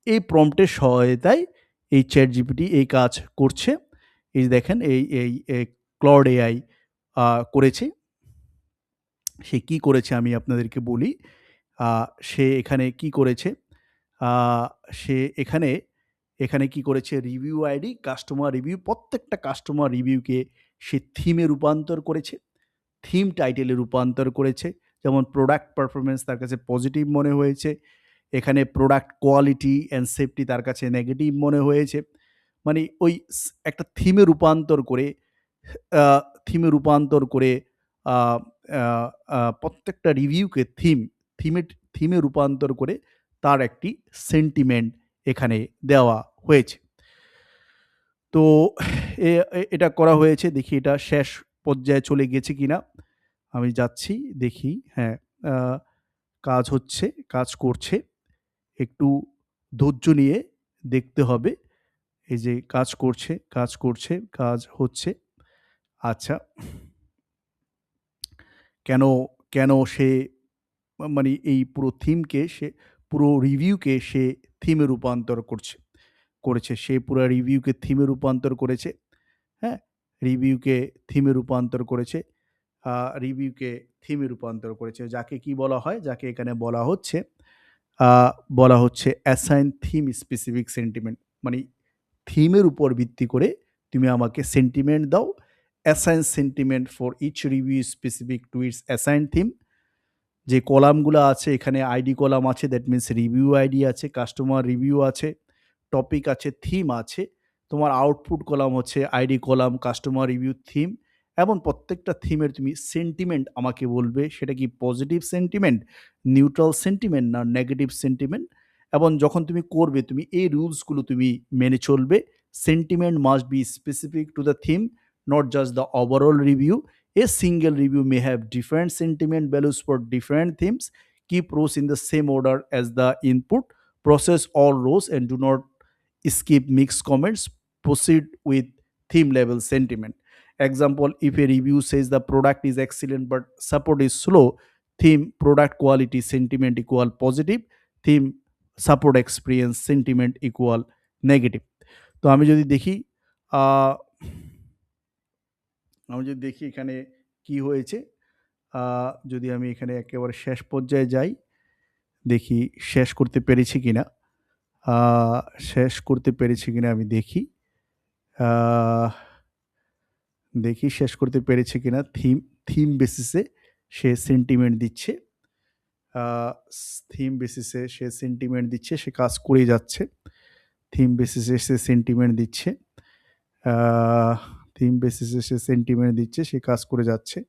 এই প্রম্পটের সহায়তায় এই chat GPT এই কাজ করছে। এই যে দেখেন এই ক্লড এআই করেছে। সে কি করেছে আমি আপনাদেরকে বলি। সে এখানে কি করেছে? আ সে এখানে, এখানে কি করেছে? রিভিউ আইডি, কাস্টমার রিভিউ, প্রত্যেকটা কাস্টমার রিভিউকে সে থিমে রূপান্তর করেছে। থিম টাইটেলে রূপান্তর করেছে। যেমন প্রোডাক্ট পারফরম্যান্স তার কাছে পজিটিভ মনে হয়েছে। এখানে প্রোডাক্ট কোয়ালিটি অ্যান্ড সেফটি তার কাছে নেগেটিভ মনে হয়েছে। মানে ওই একটা থিমে রূপান্তর করে আ থিমে রূপান্তর করে আ আ আ প্রত্যেকটা রিভিউকে থিমে থিমে রূপান্তর করে তার একটি সেন্টিমেন্ট এখানে দেওয়া হয়েছে। তো এটা করা হয়েছে। দেখি এটা শেষ পর্যায়ে চলে গেছে কিনা? আমি যাচ্ছি, দেখি। হ্যাঁ, আ কাজ হচ্ছে, কাজ করছে। একটু ধৈর্য নিয়ে দেখতে হবে। এই যে কাজ করছে, কাজ করছে, কাজ হচ্ছে। আচ্ছা। কেন, কেন সে মানে এই পুরো থিমকে সে পুরো রিভিউকে সে থিমে রূপান্তর করেছে। সে পুরা রিভিউকে থিমে রূপান্তর করেছে। হ্যাঁ? রিভিউকে থিমে রূপান্তর করেছে। আ রিভিউকে থিমে রূপান্তর করেছে। যাকে কি বলা হয়? যাকে এখানে আ বলা হচ্ছে অ্যাসাইন থিম স্পেসিফিক সেন্টিমেন্ট। মানে থিমের উপর ভিত্তি করে তুমি আমাকে সেন্টিমেন্ট দাও। Assign sentiment for each review specific to its assign theme. যে কলামগুলো আছে এখানে আইডি কলাম আছে, দ্যাট মিনস রিভিউ আইডি আছে, কাস্টমার রিভিউ আছে, টপিক আছে, থিম আছে। তোমার আউটপুট কলাম হচ্ছে ID column, customer review, theme এবং প্রত্যেকটা থিমের তুমি সেন্টিমেন্ট আমাকে বলবে সেটা কি পজিটিভ সেন্টিমেন্ট, নিউট্রাল সেন্টিমেন্ট না নেগেটিভ সেন্টিমেন্ট। এবং যখন তুমি করবে তুমি এই রুলসগুলো তুমি মেনে চলবে। Sentiment must be specific to the theme, not just the overall review. A single review may have different sentiment values for different themes. Keep rows in the same order as the input. Process all rows and do not skip mixed comments. Proceed with theme level sentiment. Example, if a review says the product is excellent but support is slow, theme product quality sentiment equal positive, theme support experience sentiment equal negative. তো আহ আমি যদি দেখি এখানে কি হয়েছে, যদি আমি এখানে একেবারে শেষ পর্যায়ে যাই, দেখি শেষ করতে পেরেছি কিনা। আ শেষ করতে পেরেছি কিনা আমি দেখি। আ দেখি শেষ করতে পেরেছি কিনা। থিম বেসিসে সে সেন্টিমেন্ট দিচ্ছে। আ থিম বেসিসে সে সেন্টিমেন্ট দিচ্ছে। সে কাজ করেই যাচ্ছে। থিম বেসিসে সে সেন্টিমেন্ট দিচ্ছে। আ থিম বেসিসে সে সেন্টিমেন্ট দিচ্ছে। সে কাজ করে যাচ্ছে।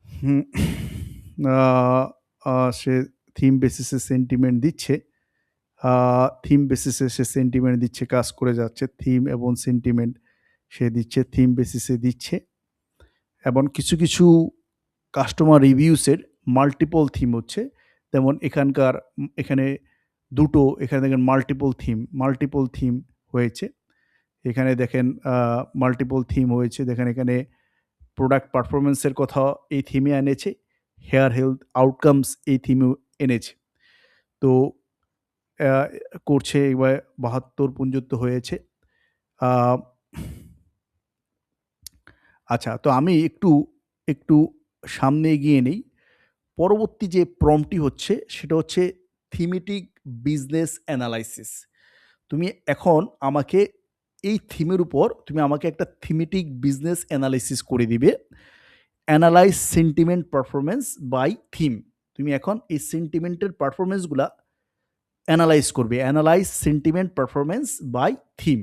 হুম, আ আ সে থিম বেসিসে সেন্টিমেন্ট দিচ্ছে। আ থিম বেসিসে সে সেন্টিমেন্ট দিচ্ছে, কাজ করে যাচ্ছে। থিম এবং সেন্টিমেন্ট সে দিচ্ছে, থিম বেসিসে দিচ্ছে। এবং কিছু কাস্টমার রিভিউস এর মাল্টিপল থিম হচ্ছে। যেমন এখানে ২ টো এখানে দেখেন মাল্টিপল থিম হয়েছে। এখানে দেখেন মাল্টিপল থিম হয়েছে। দেখেন এখানে প্রোডাক্ট পারফরম্যান্স এর কথা এই থিমে এনেছে। হেয়ার হেলথ আউটকামস এই থিমেও এনেছে। তো অ্যা করছে এবার ৭২ পর্যন্ত হয়েছে। আ আচ্ছা, তো আমি একটু সামনে এগিয়ে নেই। পরবর্তী যে প্রম্পটটি হচ্ছে সেটা হচ্ছে থিমেটিক বিজনেস অ্যানালাইসিস। তুমি এখন আমাকে এই থিমের উপর তুমি আমাকে একটা থিমেটিক বিজনেস অ্যানালাইসিস করে দিবে। Analyse sentiment performance by theme. তুমি এখন এই সেন্টিমেন্টের পারফরম্যান্সগুলা অ্যানালাইজ করবে। Analyse sentiment performance by theme.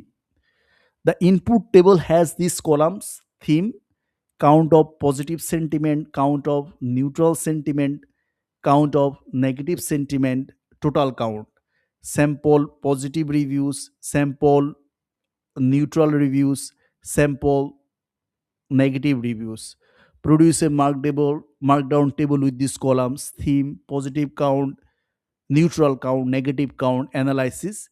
The input table has these columns: theme, count of positive sentiment, count of neutral sentiment, count of negative sentiment, total count, sample positive reviews, sample neutral reviews, sample negative reviews. Produce a markdown table with these columns: theme, positive count, neutral count, negative count, analysis.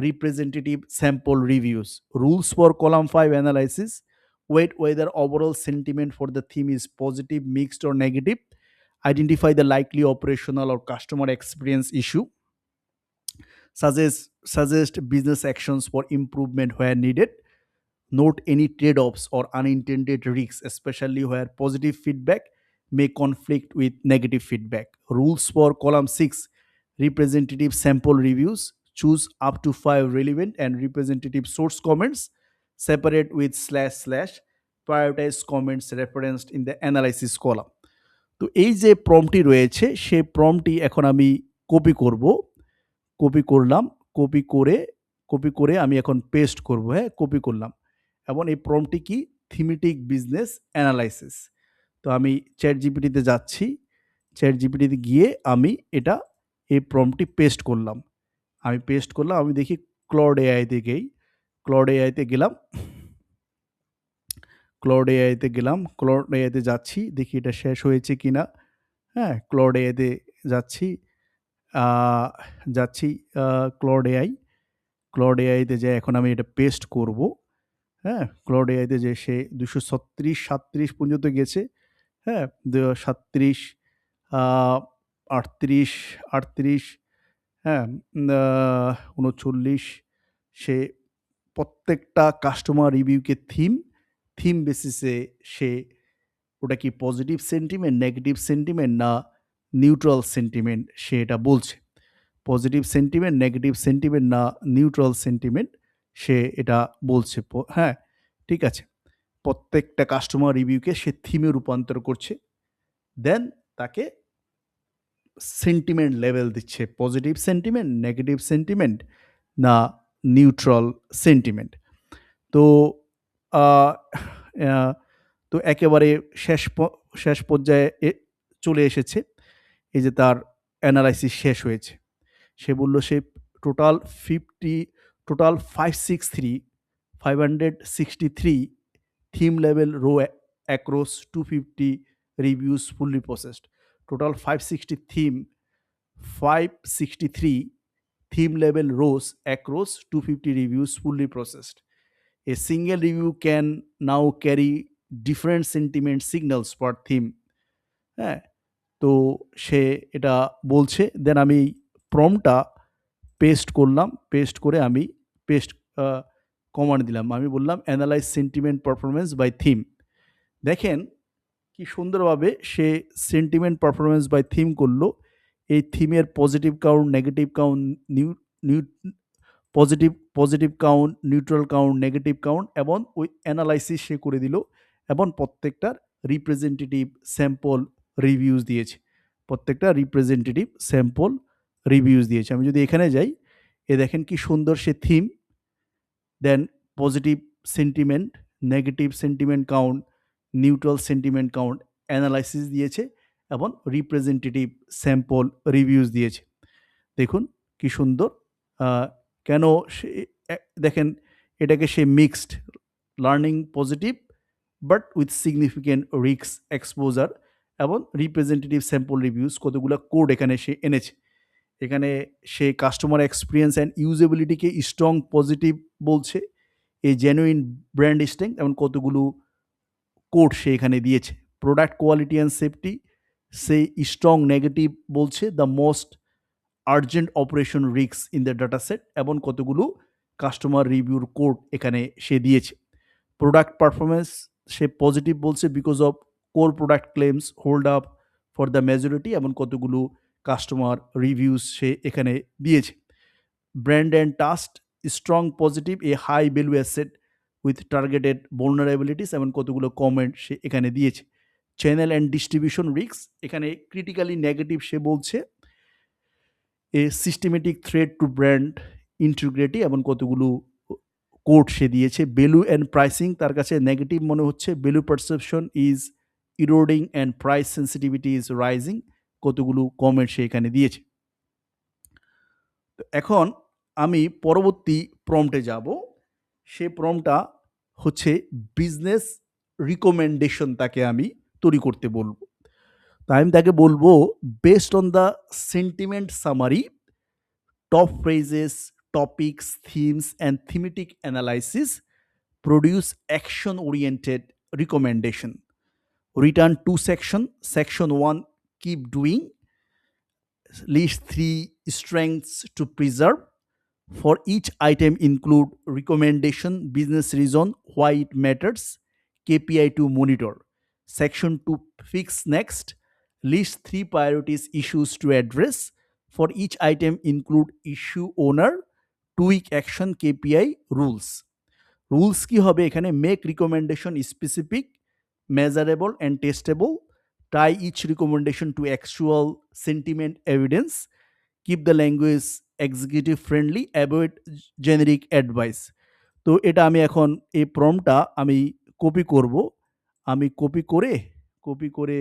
representative sample reviews. Rules for column 5 analysis. Wait whether overall sentiment for the theme is positive, mixed, or negative. Identify the likely operational or customer experience issue. Suggest business actions for improvement where needed. Note any trade offs or unintended risks, especially where positive feedback may conflict with negative feedback. Rules for column 6 representative sample reviews. Choose up to 5 relevant and representative source comments. Separate with slash slash. Prioritize comments referenced in the analysis column. তো এই যে প্রম্পটটি রয়েছে সেই প্রম্পটটি এখন আমি copy করব, copy করলাম, copy করে কপি করে আমি এখন পেস্ট করব। হ্যাঁ, কপি করলাম। এবং এই প্রম্পটটি কি? Thematic business analysis. তো আমি চ্যাট জিপিটিতে যাচ্ছি, চ্যাট জিপিটিতে গিয়ে আমি এই প্রম্পটটি পেস্ট করলাম। আমি দেখি ক্লড এআইতে গেই, ক্লড এআইতে গেলাম, ক্লড এআইতে যাচ্ছি, দেখি এটা শেষ হয়েছে কিনা। হ্যাঁ, ক্লড এআইতে যাচ্ছি, যাচ্ছি ক্লড এআইতে যাই, এখন আমি এটা পেস্ট করব। হ্যাঁ, ক্লড এআইতে যে সে 237 পর্যন্ত গেছে। হ্যাঁ, 37, 38, হ্যাঁ, 39। সে প্রত্যেকটা কাস্টমার রিভিউকে থিম বেসিসে সে ওটা কি পজিটিভ সেন্টিমেন্ট, নেগেটিভ সেন্টিমেন্ট না নিউট্রাল সেন্টিমেন্ট সে এটা বলছে। পজিটিভ সেন্টিমেন্ট, নেগেটিভ সেন্টিমেন্ট না নিউট্রাল সেন্টিমেন্ট সে এটা বলছে। হ্যাঁ, ঠিক আছে। প্রত্যেকটা কাস্টমার রিভিউকে সে থিমে রূপান্তর করছে, দেন তাকে সেন্টিমেন্ট লেভেল দিচ্ছে, পজিটিভ সেন্টিমেন্ট, নেগেটিভ সেন্টিমেন্ট না নিউট্রাল সেন্টিমেন্ট। তো আহ, আহ, তো একেবারে শেষ পর্যায়ে চলে এসেছে। এই যে তার অ্যানালাইসিস শেষ হয়েছে। সে বলল সে total 563 theme level row across 250 reviews fully processed. Total 563 theme level rows across 250 reviews fully processed. A single review can now carry different sentiment signals per theme. হ্যাঁ, তো সে এটা বলছে। দেন আমি প্রম্পটটা পেস্ট করলাম, পেস্ট করে আমি পেস্ট কমান্ড দিলাম। আমি বললাম analyse sentiment performance by theme. দেখেন কি সুন্দরভাবে সে সেন্টিমেন্ট পারফরমেন্স বাই থিম করলো। এই থিমের positive count, negative count, positive count, neutral count, negative count এবং ওই অ্যানালাইসিস সে করে দিল এবং প্রত্যেকটার রিপ্রেজেন্টেটিভ স্যাম্পল রিভিউজ দিয়েছে। আমি যদি এখানে যাই, দেখেন কি সুন্দর সে theme, then positive sentiment, negative sentiment count, neutral sentiment count analysis দিয়েছে এবং রিপ্রেজেন্টেটিভ স্যাম্পল রিভিউজ দিয়েছে। দেখুন কি সুন্দর। কেন সে দেখেন এটাকে সে mixed learning positive but with significant risk exposure এবং রিপ্রেজেন্টেটিভ স্যাম্পল রিভিউজ কতগুলো কোড এখানে সে এনেছে। এখানে সে কাস্টমার এক্সপিরিয়েন্স অ্যান্ড ইউজেবিলিটিকে স্ট্রং পজিটিভ বলছে, এই জেনুইন ব্র্যান্ড স্ট্রেংথ এবং কতগুলো কোড সে এখানে দিয়েছে। প্রোডাক্ট কোয়ালিটি অ্যান্ড সেফটি সে স্ট্রং নেগেটিভ বলছে, the most urgent operation risk in the data set এবং কতগুলো কাস্টমার রিভিউর কোড এখানে সে দিয়েছে। প্রোডাক্ট পারফরমেন্স সে পজিটিভ বলছে, because of core product claims hold up for the majority এবং কতগুলো কাস্টমার রিভিউস সে এখানে দিয়েছে। Brand and trust strong positive, a high value asset with targeted vulnerabilities এবং কতগুলো কমেন্ট সে এখানে দিয়েছে। চ্যানেল অ্যান্ড ডিস্ট্রিবিউশন রিস্ক এখানে ক্রিটিক্যালি নেগেটিভ সে বলছে, a systematic threat to brand integrity এবং কতগুলো কোড সে দিয়েছে। ভ্যালু অ্যান্ড প্রাইসিং তার কাছে নেগেটিভ মনে হচ্ছে, value perception is eroding and price sensitivity is rising, কতগুলো কমেন্ট সে এখানে দিয়েছে। তো এখন আমি পরবর্তী প্রম্পটে যাব। সে প্রম্পটটা হচ্ছে বিজনেস রিকমেন্ডেশন, তাকে আমি তৈরি করতে বলবো। তাই আমি তাকে বলবো based on the sentiment summary, top phrases topics, themes, and thematic analysis, produce action oriented recommendation. Return to section 1, keep doing, list 3 strengths to preserve. For each item include recommendation, business reason, why it matters, KPI to monitor. Section 2, fix next, list 3 priorities issues to address. For each item include issue owner, tweak action, KPI, rules. Rules কি হবে এখানে? Make recommendation specific, measurable and testable, tie each recommendation to actual sentiment evidence, keep the language executive friendly, avoid generic advice. তো এটা আমি এখন এই প্রম্পটটা আমি copy করব। আমি কপি করে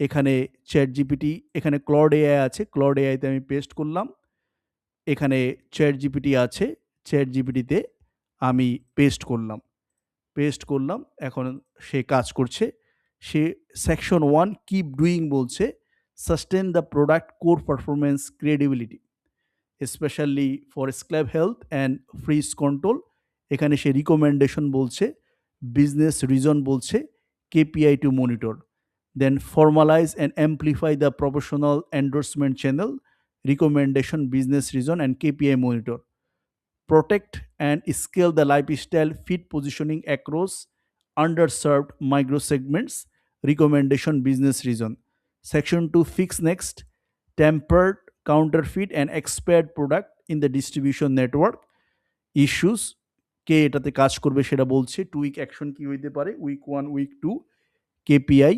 এখানে চ্যাট জিপিটি, এখানে ক্লড এআই আছে, ক্লড এআইতে আমি পেস্ট করলাম। এখানে চ্যাট জিপিটি আছে, চ্যাট জিপিটিতে আমি পেস্ট করলাম। এখন সে কাজ করছে। সে সেকশন 1 কিপ ডুইং বলছে, sustain the product core performance credibility specially for scalp health and frizz control. এখানে সে রিকমেন্ডেশন বলছে, বিজনেস রিজন বলছে, KPI to monitor. Then formalize and amplify the professional endorsement channel, recommendation, business reason and KPI monitor. Protect and scale the lifestyle fit positioning across underserved micro segments, recommendation, business reason. Section 2, fix next, tempered, counterfeit and expired product in the distribution network, issues কে এটাতে কাজ করবে সেটা বলছে, টুইক action কি হইতে পারে, week 1, week 2, KPI,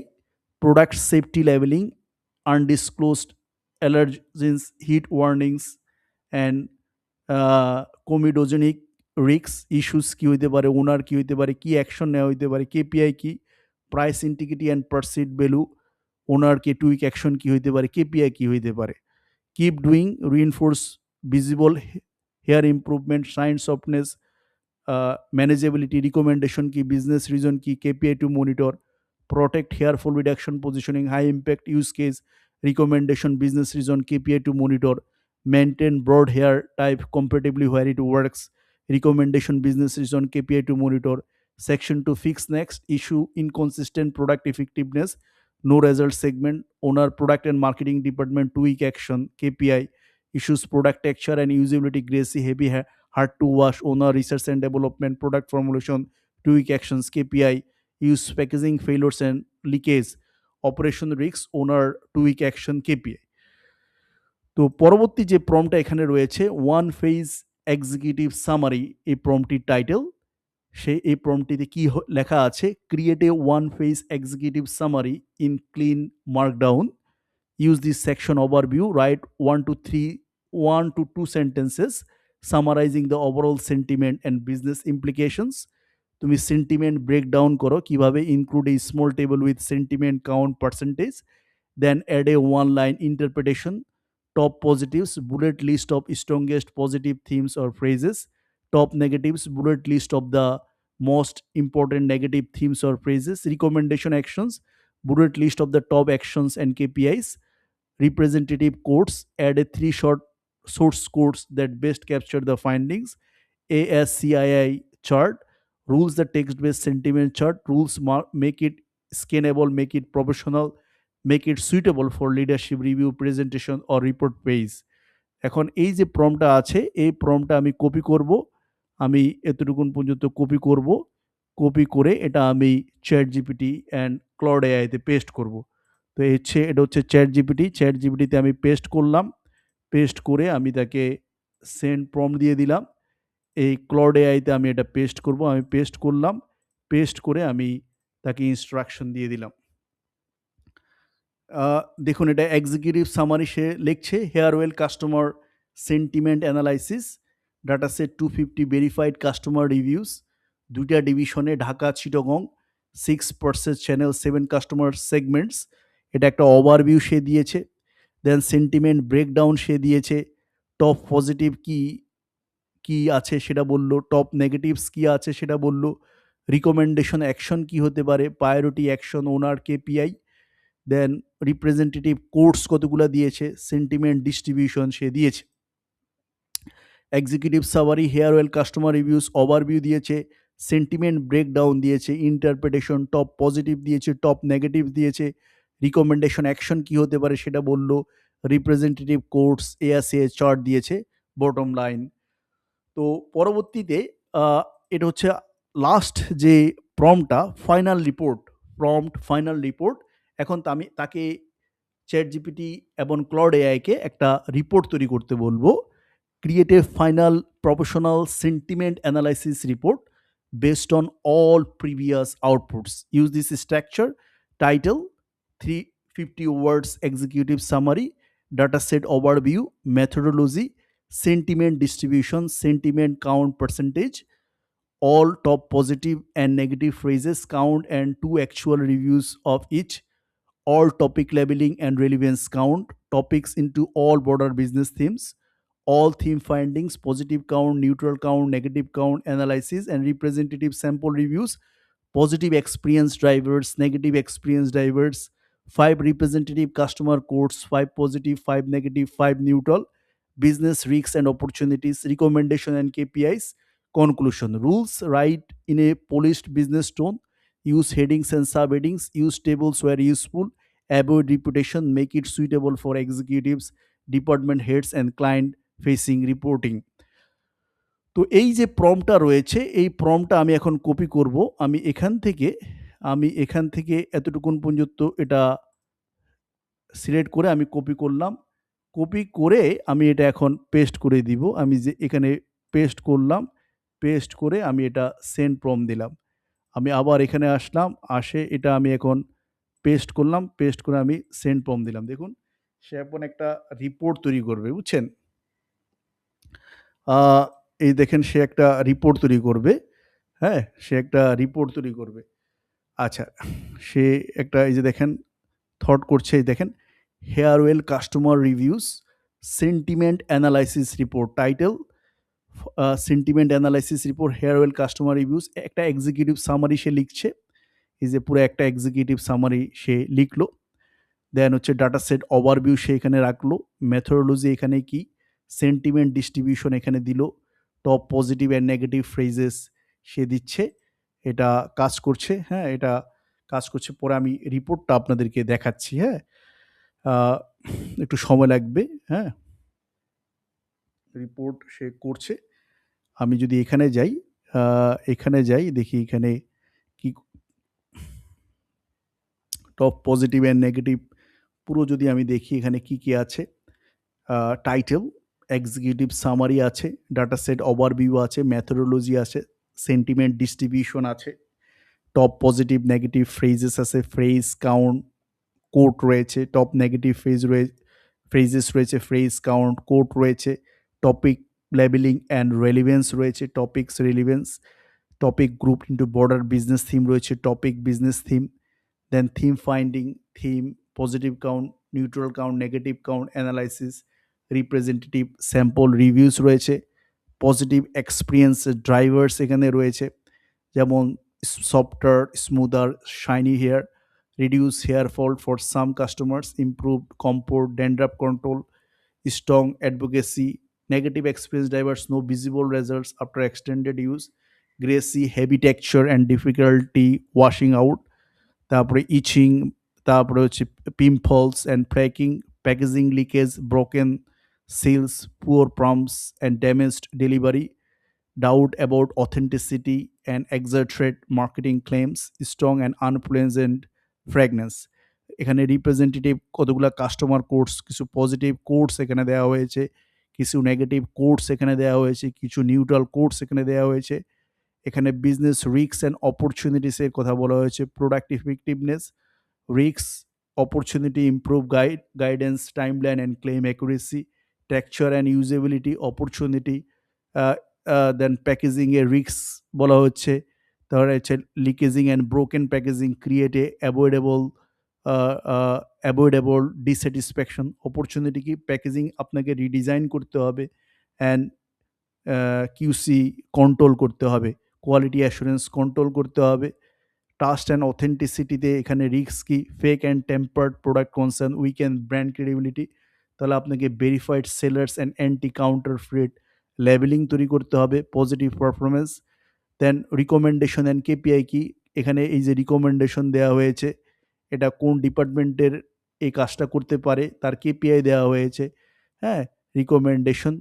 product safety লেভেলিং, undisclosed allergens, heat warnings and comedogenic risks, issues কী হইতে পারে, ওনার কী হইতে পারে, কী অ্যাকশন নেওয়া হইতে পারে, কেপিআই কি, price integrity and perceived value, ওনারকে টুইক অ্যাকশন কী হইতে পারে, কেপিআই কী হইতে পারে। Keep doing, reinforce visible hair improvement, shine softness, manageability, recommendation কি, বিজনেস রিজন কি, KPI to monitor. Protect hair fall reduction positioning, high impact use case, recommendation, business reason, KPI to monitor. Maintain broad hair type compatibly where it works, recommendation, business reason, KPI to monitor. Section 2, fix next, issue inconsistent product effectiveness, no result segment, owner, product and marketing department, tweak action, KPI, issues, product texture and usability, greasy, heavy, hard to wash, owner, research and development, product formulation, tweak actions, KPI, use, packaging failures and leakage, operation risks, owner, tweak action, KPI. তো পরবর্তী যে প্রম্পটটা এখানে রয়েছে, one page executive summary, এই প্রম্পটির title. এই প্রম্পটিতে কি লেখা আছে, create a one page executive summary in clean markdown, use this section overview, write 1 to 2 sentences summarising the overall sentiment and business implications. তুমি সেন্টিমেন্ট ব্রেকডাউন করো কিভাবে, include a small table with sentiment count percentage, then add a one line interpretation, top positives, bullet list of strongest positive themes or phrases, top negatives, bullet list of the most important negative themes or phrases, recommendation actions, bullet list of the top actions and KPIs, representative quotes, add a 3 short source quotes that best capture the findings, ASCII chart, rules the text-based sentiment chart, rules make it scannable, make it professional, make it suitable for leadership review, presentation or report page. এখন এই যে প্রম্পটটা আছে, এই প্রম্পটটা আমি copy করব। আমি এতটুকুন পর্যন্ত কপি করব। কপি করে এটা আমি চ্যাট জিপিটি অ্যান্ড ক্লড এআইতে পেস্ট করব। তো এটা হচ্ছে চ্যাট জিপিটি। চ্যাট জিপিটিতে আমি পেস্ট করলাম। পেস্ট করে আমি তাকে সেন্ড প্রম্পট দিয়ে দিলাম। এই ক্লড এআইতে আমি এটা পেস্ট করব। আমি পেস্ট করলাম। পেস্ট করে আমি তাকে ইনস্ট্রাকশন দিয়ে দিলাম। দেখুন এটা এক্সিকিউটিভ সামারি সে লিখছে, hair oil customer sentiment analysis, data set 250 verified customer reviews, 2টা ডিভিশনে, Dhaka, Chittagong, 6 purchase channel, 7 customer segments. এটা একটা ওভারভিউ সে দিয়েছে। দেন সেন্টিমেন্ট ব্রেকডাউন সে দিয়েছে। টপ পজিটিভ কি কি আছে সেটা বলল, টপ নেগেটিভস কি আছে সেটা বলল, রিকমেন্ডেশন অ্যাকশন কি হতে পারে, priority action, owner, KPI. Then representative quotes কতগুলো দিয়েছে, সেন্টিমেন্ট ডিস্ট্রিবিউশন সে দিয়েছে। Executive summary, hair oil customer reviews, overview দিয়েছে, সেন্টিমেন্ট ব্রেকডাউন দিয়েছে, ইন্টারপ্রিটেশন, টপ পজিটিভ দিয়েছে, টপ নেগেটিভ দিয়েছে, রিকমেন্ডেশন অ্যাকশন কি হতে পারে সেটা বললো, রিপ্রেজেন্টেটিভ কোর্স এএসএ চার্ট দিয়েছে, বটম লাইন। তো পরবর্তীতে এটা হচ্ছে লাস্ট যে প্রম্পটটা, final report, prompt final report. এখন আমি তাকে চ্যাট জিপিটি এবং ক্লড এআইকে একটা রিপোর্ট তৈরি করতে বলবো। Create a final professional sentiment analysis report based on all previous outputs. Use this structure: title, 350 words executive summary, dataset overview, methodology, sentiment distribution, sentiment count percentage, all top positive and negative phrases count, and two actual reviews of each, all topic labeling and relevance count, topics into all broader business themes, all theme findings, positive count, neutral count, negative count analysis, and representative sample reviews, positive experience drivers, negative experience drivers, 5 representative customer quotes, 5 positive, 5 negative, 5 neutral, business risks and opportunities, recommendation and KPIs, conclusion. Rules: write in a polished business tone, use headings and subheadings, use tables where useful, avoid repetition, make it suitable for executives, department heads, and client facing reporting. তো এই যে প্রম্পটটা রয়েছে, এই প্রম্পটটা আমি এখন copy করব। আমি এখান থেকে এতটুকুন পর্যন্ত এটা সিলেক্ট করে আমি কপি করলাম। কপি করে আমি এটা এখন পেস্ট করে দিব। আমি যে এখানে পেস্ট করলাম, পেস্ট করে আমি এটা সেন্ড প্রম্পট দিলাম। আমি আবার এখানে আসলাম, এটা আমি এখন পেস্ট করলাম, পেস্ট করে আমি সেন্ড প্রম্পট দিলাম। দেখুন সে এখন একটা রিপোর্ট তৈরি করবে, বুঝছেন? আ এই দেখেন সে একটা রিপোর্ট তৈরি করবে। হ্যাঁ? সে একটা রিপোর্ট তৈরি করবে। আচ্ছা, সে একটা এই যে দেখেন থট করছে, এই দেখেন hair oil customer reviews sentiment analysis report, title sentiment analysis report, hair oil customer reviews, একটা এক্সিকিউটিভ সামারি সে লিখছে। এই যে পুরো একটা এক্সিকিউটিভ সামারি সে লিখলো। দেন হচ্ছে ডাটা সেট ওভারভিউ সে এখানে রাখলো, মেথোডোলজি এখানে কি, সেন্টিমেন্ট ডিস্ট্রিবিউশন এখানে দিল, top positive and negative phrases সে দিচ্ছে। এটা কাজ করছে, হ্যাঁ? এটা কাজ করছে। পরে আমি রিপোর্টটা আপনাদেরকে দেখাচ্ছি, হ্যাঁ? একটু সময় লাগবে, হ্যাঁ? রিপোর্ট সে করছে। আমি যদি এখানে যাই দেখি এখানে কি টপ পজিটিভ অ্যান্ড নেগেটিভ পুরো যদি আমি দেখি এখানে কি আছে, টাইটেল, এক্সিকিউটিভ সামারি আছে, ডাটা সেট ওভারভিউ আছে, মেথোডোলজি আছে, সেন্টিমেন্ট ডিস্ট্রিবিউশন আছে, টপ পজিটিভ নেগেটিভ ফ্রেজেস আছে, ফ্রেজ কাউন্ট, কোট রয়েছে, টপ নেগেটিভ ফ্রেজেস রয়েছে, ফ্রেজ কাউন্ট, কোট রয়েছে, টপিক লেবেলিং অ্যান্ড রেলিভেন্স রয়েছে, topics relevance, topic group into broader business theme রয়েছে, topic business theme, then theme finding, theme, positive count, neutral count, negative count analysis, representative sample reviews রয়েছে, positive experience drivers এখানে রয়েছে, যেমন softer, smoother, shiny hair, reduce hair fall for some customers, improved comfort, dandruff control, strong advocacy, negative experience drivers, no visible results after extended use, greasy, heavy texture and difficulty washing out, তারপরে itching, তারপরে হচ্ছে pimples and flaking, packaging leakage, broken seals, poor prompts and damaged delivery, doubt about authenticity and exaggerated marketing claims, strong and unpleasant fragrance. এখানে representative কতগুলা customer quotes, কিছু positive quotes এখানে দেওয়া হয়েছে, কিছু নেগেটিভ কোর্স এখানে দেওয়া হয়েছে, কিছু নিউট্রাল কোর্স এখানে দেওয়া হয়েছে। এখানে বিজনেস রিস্ক অ্যান্ড অপরচুনিটিসের কথা বলা হয়েছে, product effectiveness, risk, opportunity, improve guidance, timeline and claim accuracy, texture and usability, opportunity, then প্যাকেজিংয়ের রিস্ক বলা হচ্ছে, তারপরে হচ্ছে leakaging and broken packaging, create a avoidable dissatisfaction, opportunity কি, প্যাকেজিং আপনাকে রিডিজাইন করতে হবে, অ্যান্ড কিউসি কন্ট্রোল করতে হবে, কোয়ালিটি অ্যাসুরেন্স কন্ট্রোল করতে হবে, ট্রাস্ট অ্যান্ড অথেন্টিসিটিতে এখানে রিস্ক কি, fake and tampered product concern, weakened brand credibility, তাহলে আপনাকে verified sellers and anti counterfeit labelling তৈরি করতে হবে, positive performance. Then recommendation and KPI কি, এখানে এই যে রিকমেন্ডেশন দেওয়া হয়েছে, এটা কোন ডিপার্টমেন্টের এই কাজটা করতে পারে তার কেপিআই দেওয়া হয়েছে, হ্যাঁ, রিকমেন্ডেশন।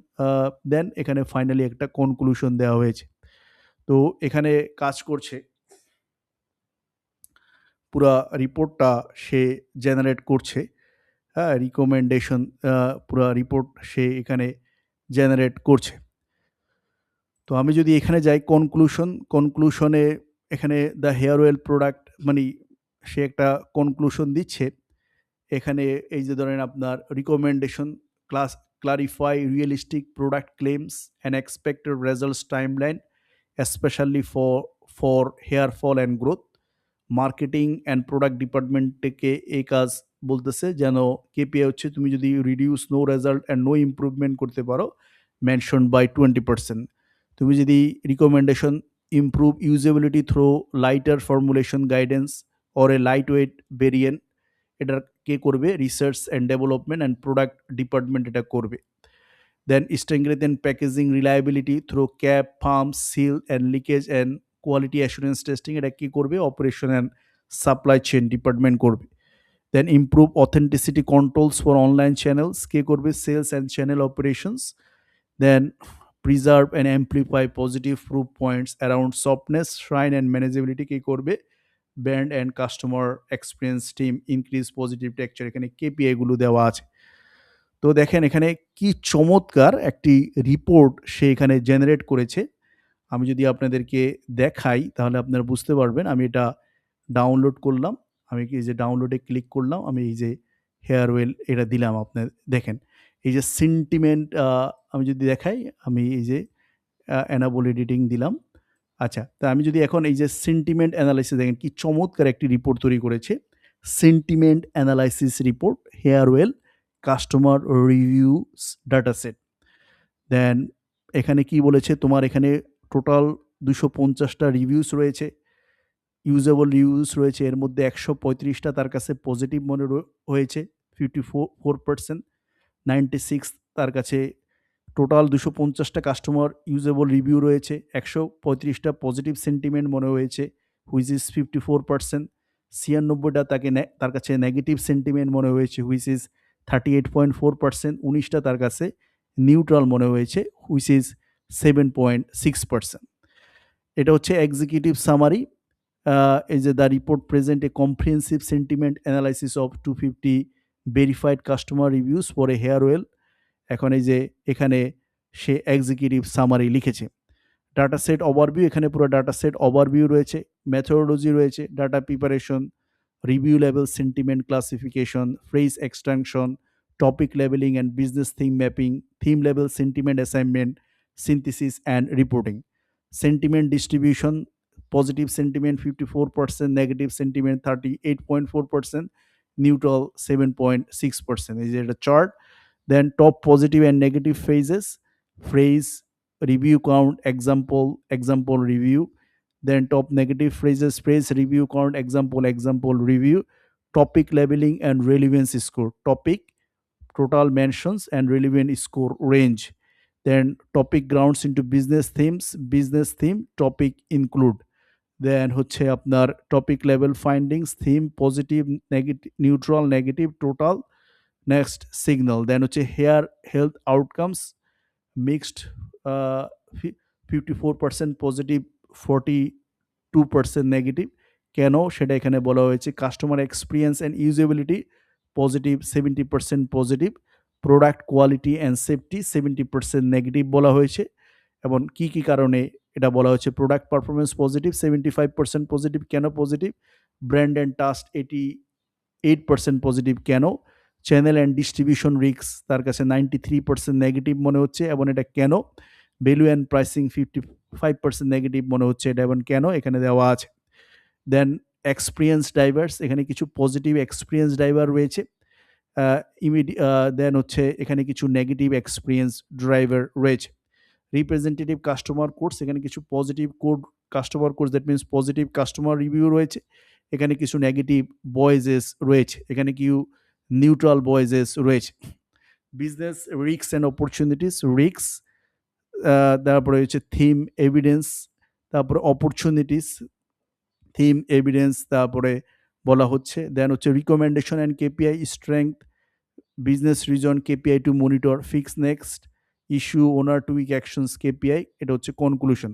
দেন এখানে ফাইনালি একটা কনক্লুশন দেওয়া হয়েছে। তো এখানে কাজ করছে, পুরা রিপোর্টটা সে জেনারেট করছে, হ্যাঁ, রিকমেন্ডেশন পুরা রিপোর্ট সে এখানে জেনারেট করছে। তো আমি যদি এখানে যাই কনক্লুশনে, এখানে দ্য হেয়ার অয়েল প্রোডাক্ট মানে সে একটা কনক্লুশন দিচ্ছে। এখানে এই যে ধরেন আপনার recommendation, class clarify realistic product claims and expected results timeline specially for hair fall and growth. Marketing and product department থেকে এই কাজ বলতেছে যেন কেপিআই হচ্ছে তুমি যদি reduce no result and no improvement করতে পারো মেনশন বাই 20%। তুমি যদি recommendation improve usability through lighter formulation guidance or a light weight variant, এটা কে করবে? Research and development and product department এটা করবে। দেন strengthen packaging reliability through cap, pump, seal and leakage and quality assurance testing, এটা কি করবে? Operation and supply chain department করবে। Then improve authenticity controls for online channels, কে করবে? Sales and channel operations. Then preserve and amplify positive proof points around softness, shine and manageability, কে করবে? Brand and customer experience team increase positive texture, এখানে KPI গুলো দেওয়া আছে। তো দেখেন এখানে কি চমৎকার একটি রিপোর্ট সে এখানে জেনারেট করেছে। আমি যদি আপনাদেরকে দেখাই তাহলে আপনারা বুঝতে পারবেন। আমি এটা ডাউনলোড করলাম। আমি এই যে ডাউনলোডে ক্লিক করলাম। আমি এই যে হেয়ার অয়েল এটা দিলাম আপনার দেখেন। এই যে সেন্টিমেন্ট আমি যদি দেখাই, আমি এই যে এনাবল এডিটিং দিলাম। আচ্ছা, তা আমি যদি এখন এই যে সেন্টিমেন্ট অ্যানালাইসিস দেখেন কি চমৎকার একটি রিপোর্ট তৈরি করেছে। Sentiment analysis report, hair oil customer reviews data set. Then এখানে কি বলেছে, তোমার এখানে টোটাল 250টা রিভিউস রয়েছে, ইউজেবল রিভিউস রয়েছে। এর মধ্যে 135টা তার কাছে পজিটিভ মনে হয়েছে, 54%। 96 তার কাছে, টোটাল 250টা কাস্টমার ইউজেবল রিভিউ রয়েছে, 135টা পজিটিভ সেন্টিমেন্ট মনে হয়েছে, হুইচ ইজ 54%। 96টা তার কাছে নেগেটিভ সেন্টিমেন্ট মনে হয়েছে, হুইচ ইজ 38.4%। 19টা তার কাছে নিউট্রাল মনে হয়েছে, হুইচ ইজ 7.6%। এটা হচ্ছে এক্সিকিউটিভ সামারি। এই যে the report present a comprehensive sentiment analysis of 250 verified customer reviews for a hair oil. এখন এই যে এখানে সে এক্সিকিউটিভ সামারি লিখেছে। ডাটা সেট ওভারভিউ, এখানে পুরো ডাটা সেট ওভারভিউ রয়েছে, মেথোডোলজি রয়েছে, data preparation, review level, sentiment classification, phrase extension, topic লেভেলিং and business theme mapping, theme level sentiment assignment, synthesis and reporting. Sentiment distribution, positive sentiment 54%, negative sentiment 38.4%, neutral 7.6%। এই যে এটা chart. Then top positive and negative phrases, phrase, review count, example review. Then top negative phrases, phrase, review count, example review. Topic labeling and relevance score, topic, total mentions and relevant score range. Then topic grounds into business themes, business theme topic include. Then হচ্ছে আপনার topic level findings, theme positive, negative, neutral, negative, total. Next signal. Then হচ্ছে hair health outcomes mixed, 54% positive, 42% negative. কেন সেটা এখানে বলা হয়েছে। Customer experience and usability positive, 70% positive. Product quality and safety 70% negative বলা হয়েছে। এবং কি কি কারণে এটা বলা হয়েছে। Product performance positive, 75% positive. কেন positive? Brand and trust 88% positive. কেন? চ্যানেল অ্যান্ড ডিস্ট্রিবিউশন রিস্ক তার কাছে 93% নেগেটিভ মনে হচ্ছে, এবং এটা কেন? ভ্যালু অ্যান্ড প্রাইসিং 55% নেগেটিভ মনে হচ্ছে, এটা এবং কেন এখানে দেওয়া আছে। দেন এক্সপিরিয়েন্স ড্রাইভার্স, এখানে কিছু পজিটিভ এক্সপিরিয়েন্স ড্রাইভার রয়েছে। দেন হচ্ছে এখানে কিছু নেগেটিভ এক্সপিরিয়েন্স ড্রাইভার রয়েছে। রিপ্রেজেন্টেটিভ কাস্টমার কোডস, এখানে কিছু positive code customer codes, that means positive customer review রয়েছে। এখানে কিছু নেগেটিভ ভয়েসেস রয়েছে, এখানে কিছু নিউট্রাল ভয়েসেস রয়েছে। Business risk and opportunities, risk তারপরে হচ্ছে থিম, এভিডেন্স, তারপরে অপরচুনিটিস, থিম, এভিডেন্স, তারপরে বলা হচ্ছে। দেন হচ্ছে recommendation and KPI strength, business reason KPI to monitor, fix next, issue owner টুইক actions KPI, এটা হচ্ছে কনক্লুশন।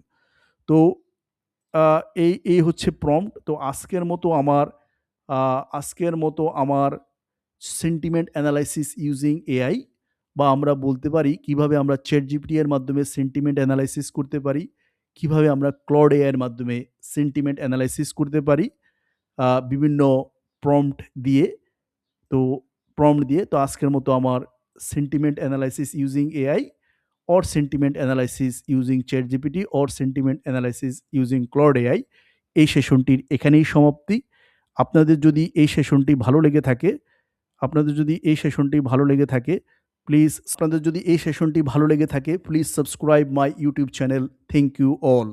তো এই হচ্ছে প্রম্পট। তো আজকের মতো আমার সেন্টিমেন্ট অ্যানালাইসিস ইউজিং এআই, বা আমরা বলতে পারি কিভাবে আমরা ChatGPT এর মাধ্যমে সেন্টিমেন্ট অ্যানালাইসিস করতে পারি, কিভাবে আমরা ক্লড এআই এর মাধ্যমে সেন্টিমেন্ট অ্যানালাইসিস করতে পারি বিভিন্ন প্রম্পট দিয়ে। তো তো আজকের মতো আমার sentiment analysis using AI or sentiment analysis using ChatGPT or sentiment analysis using Claude AI এই সেশনটির এখানেই সমাপ্তি। আপনাদের যদি এই সেশনটি ভালো লেগে থাকে, please subscribe my YouTube channel. Thank you all.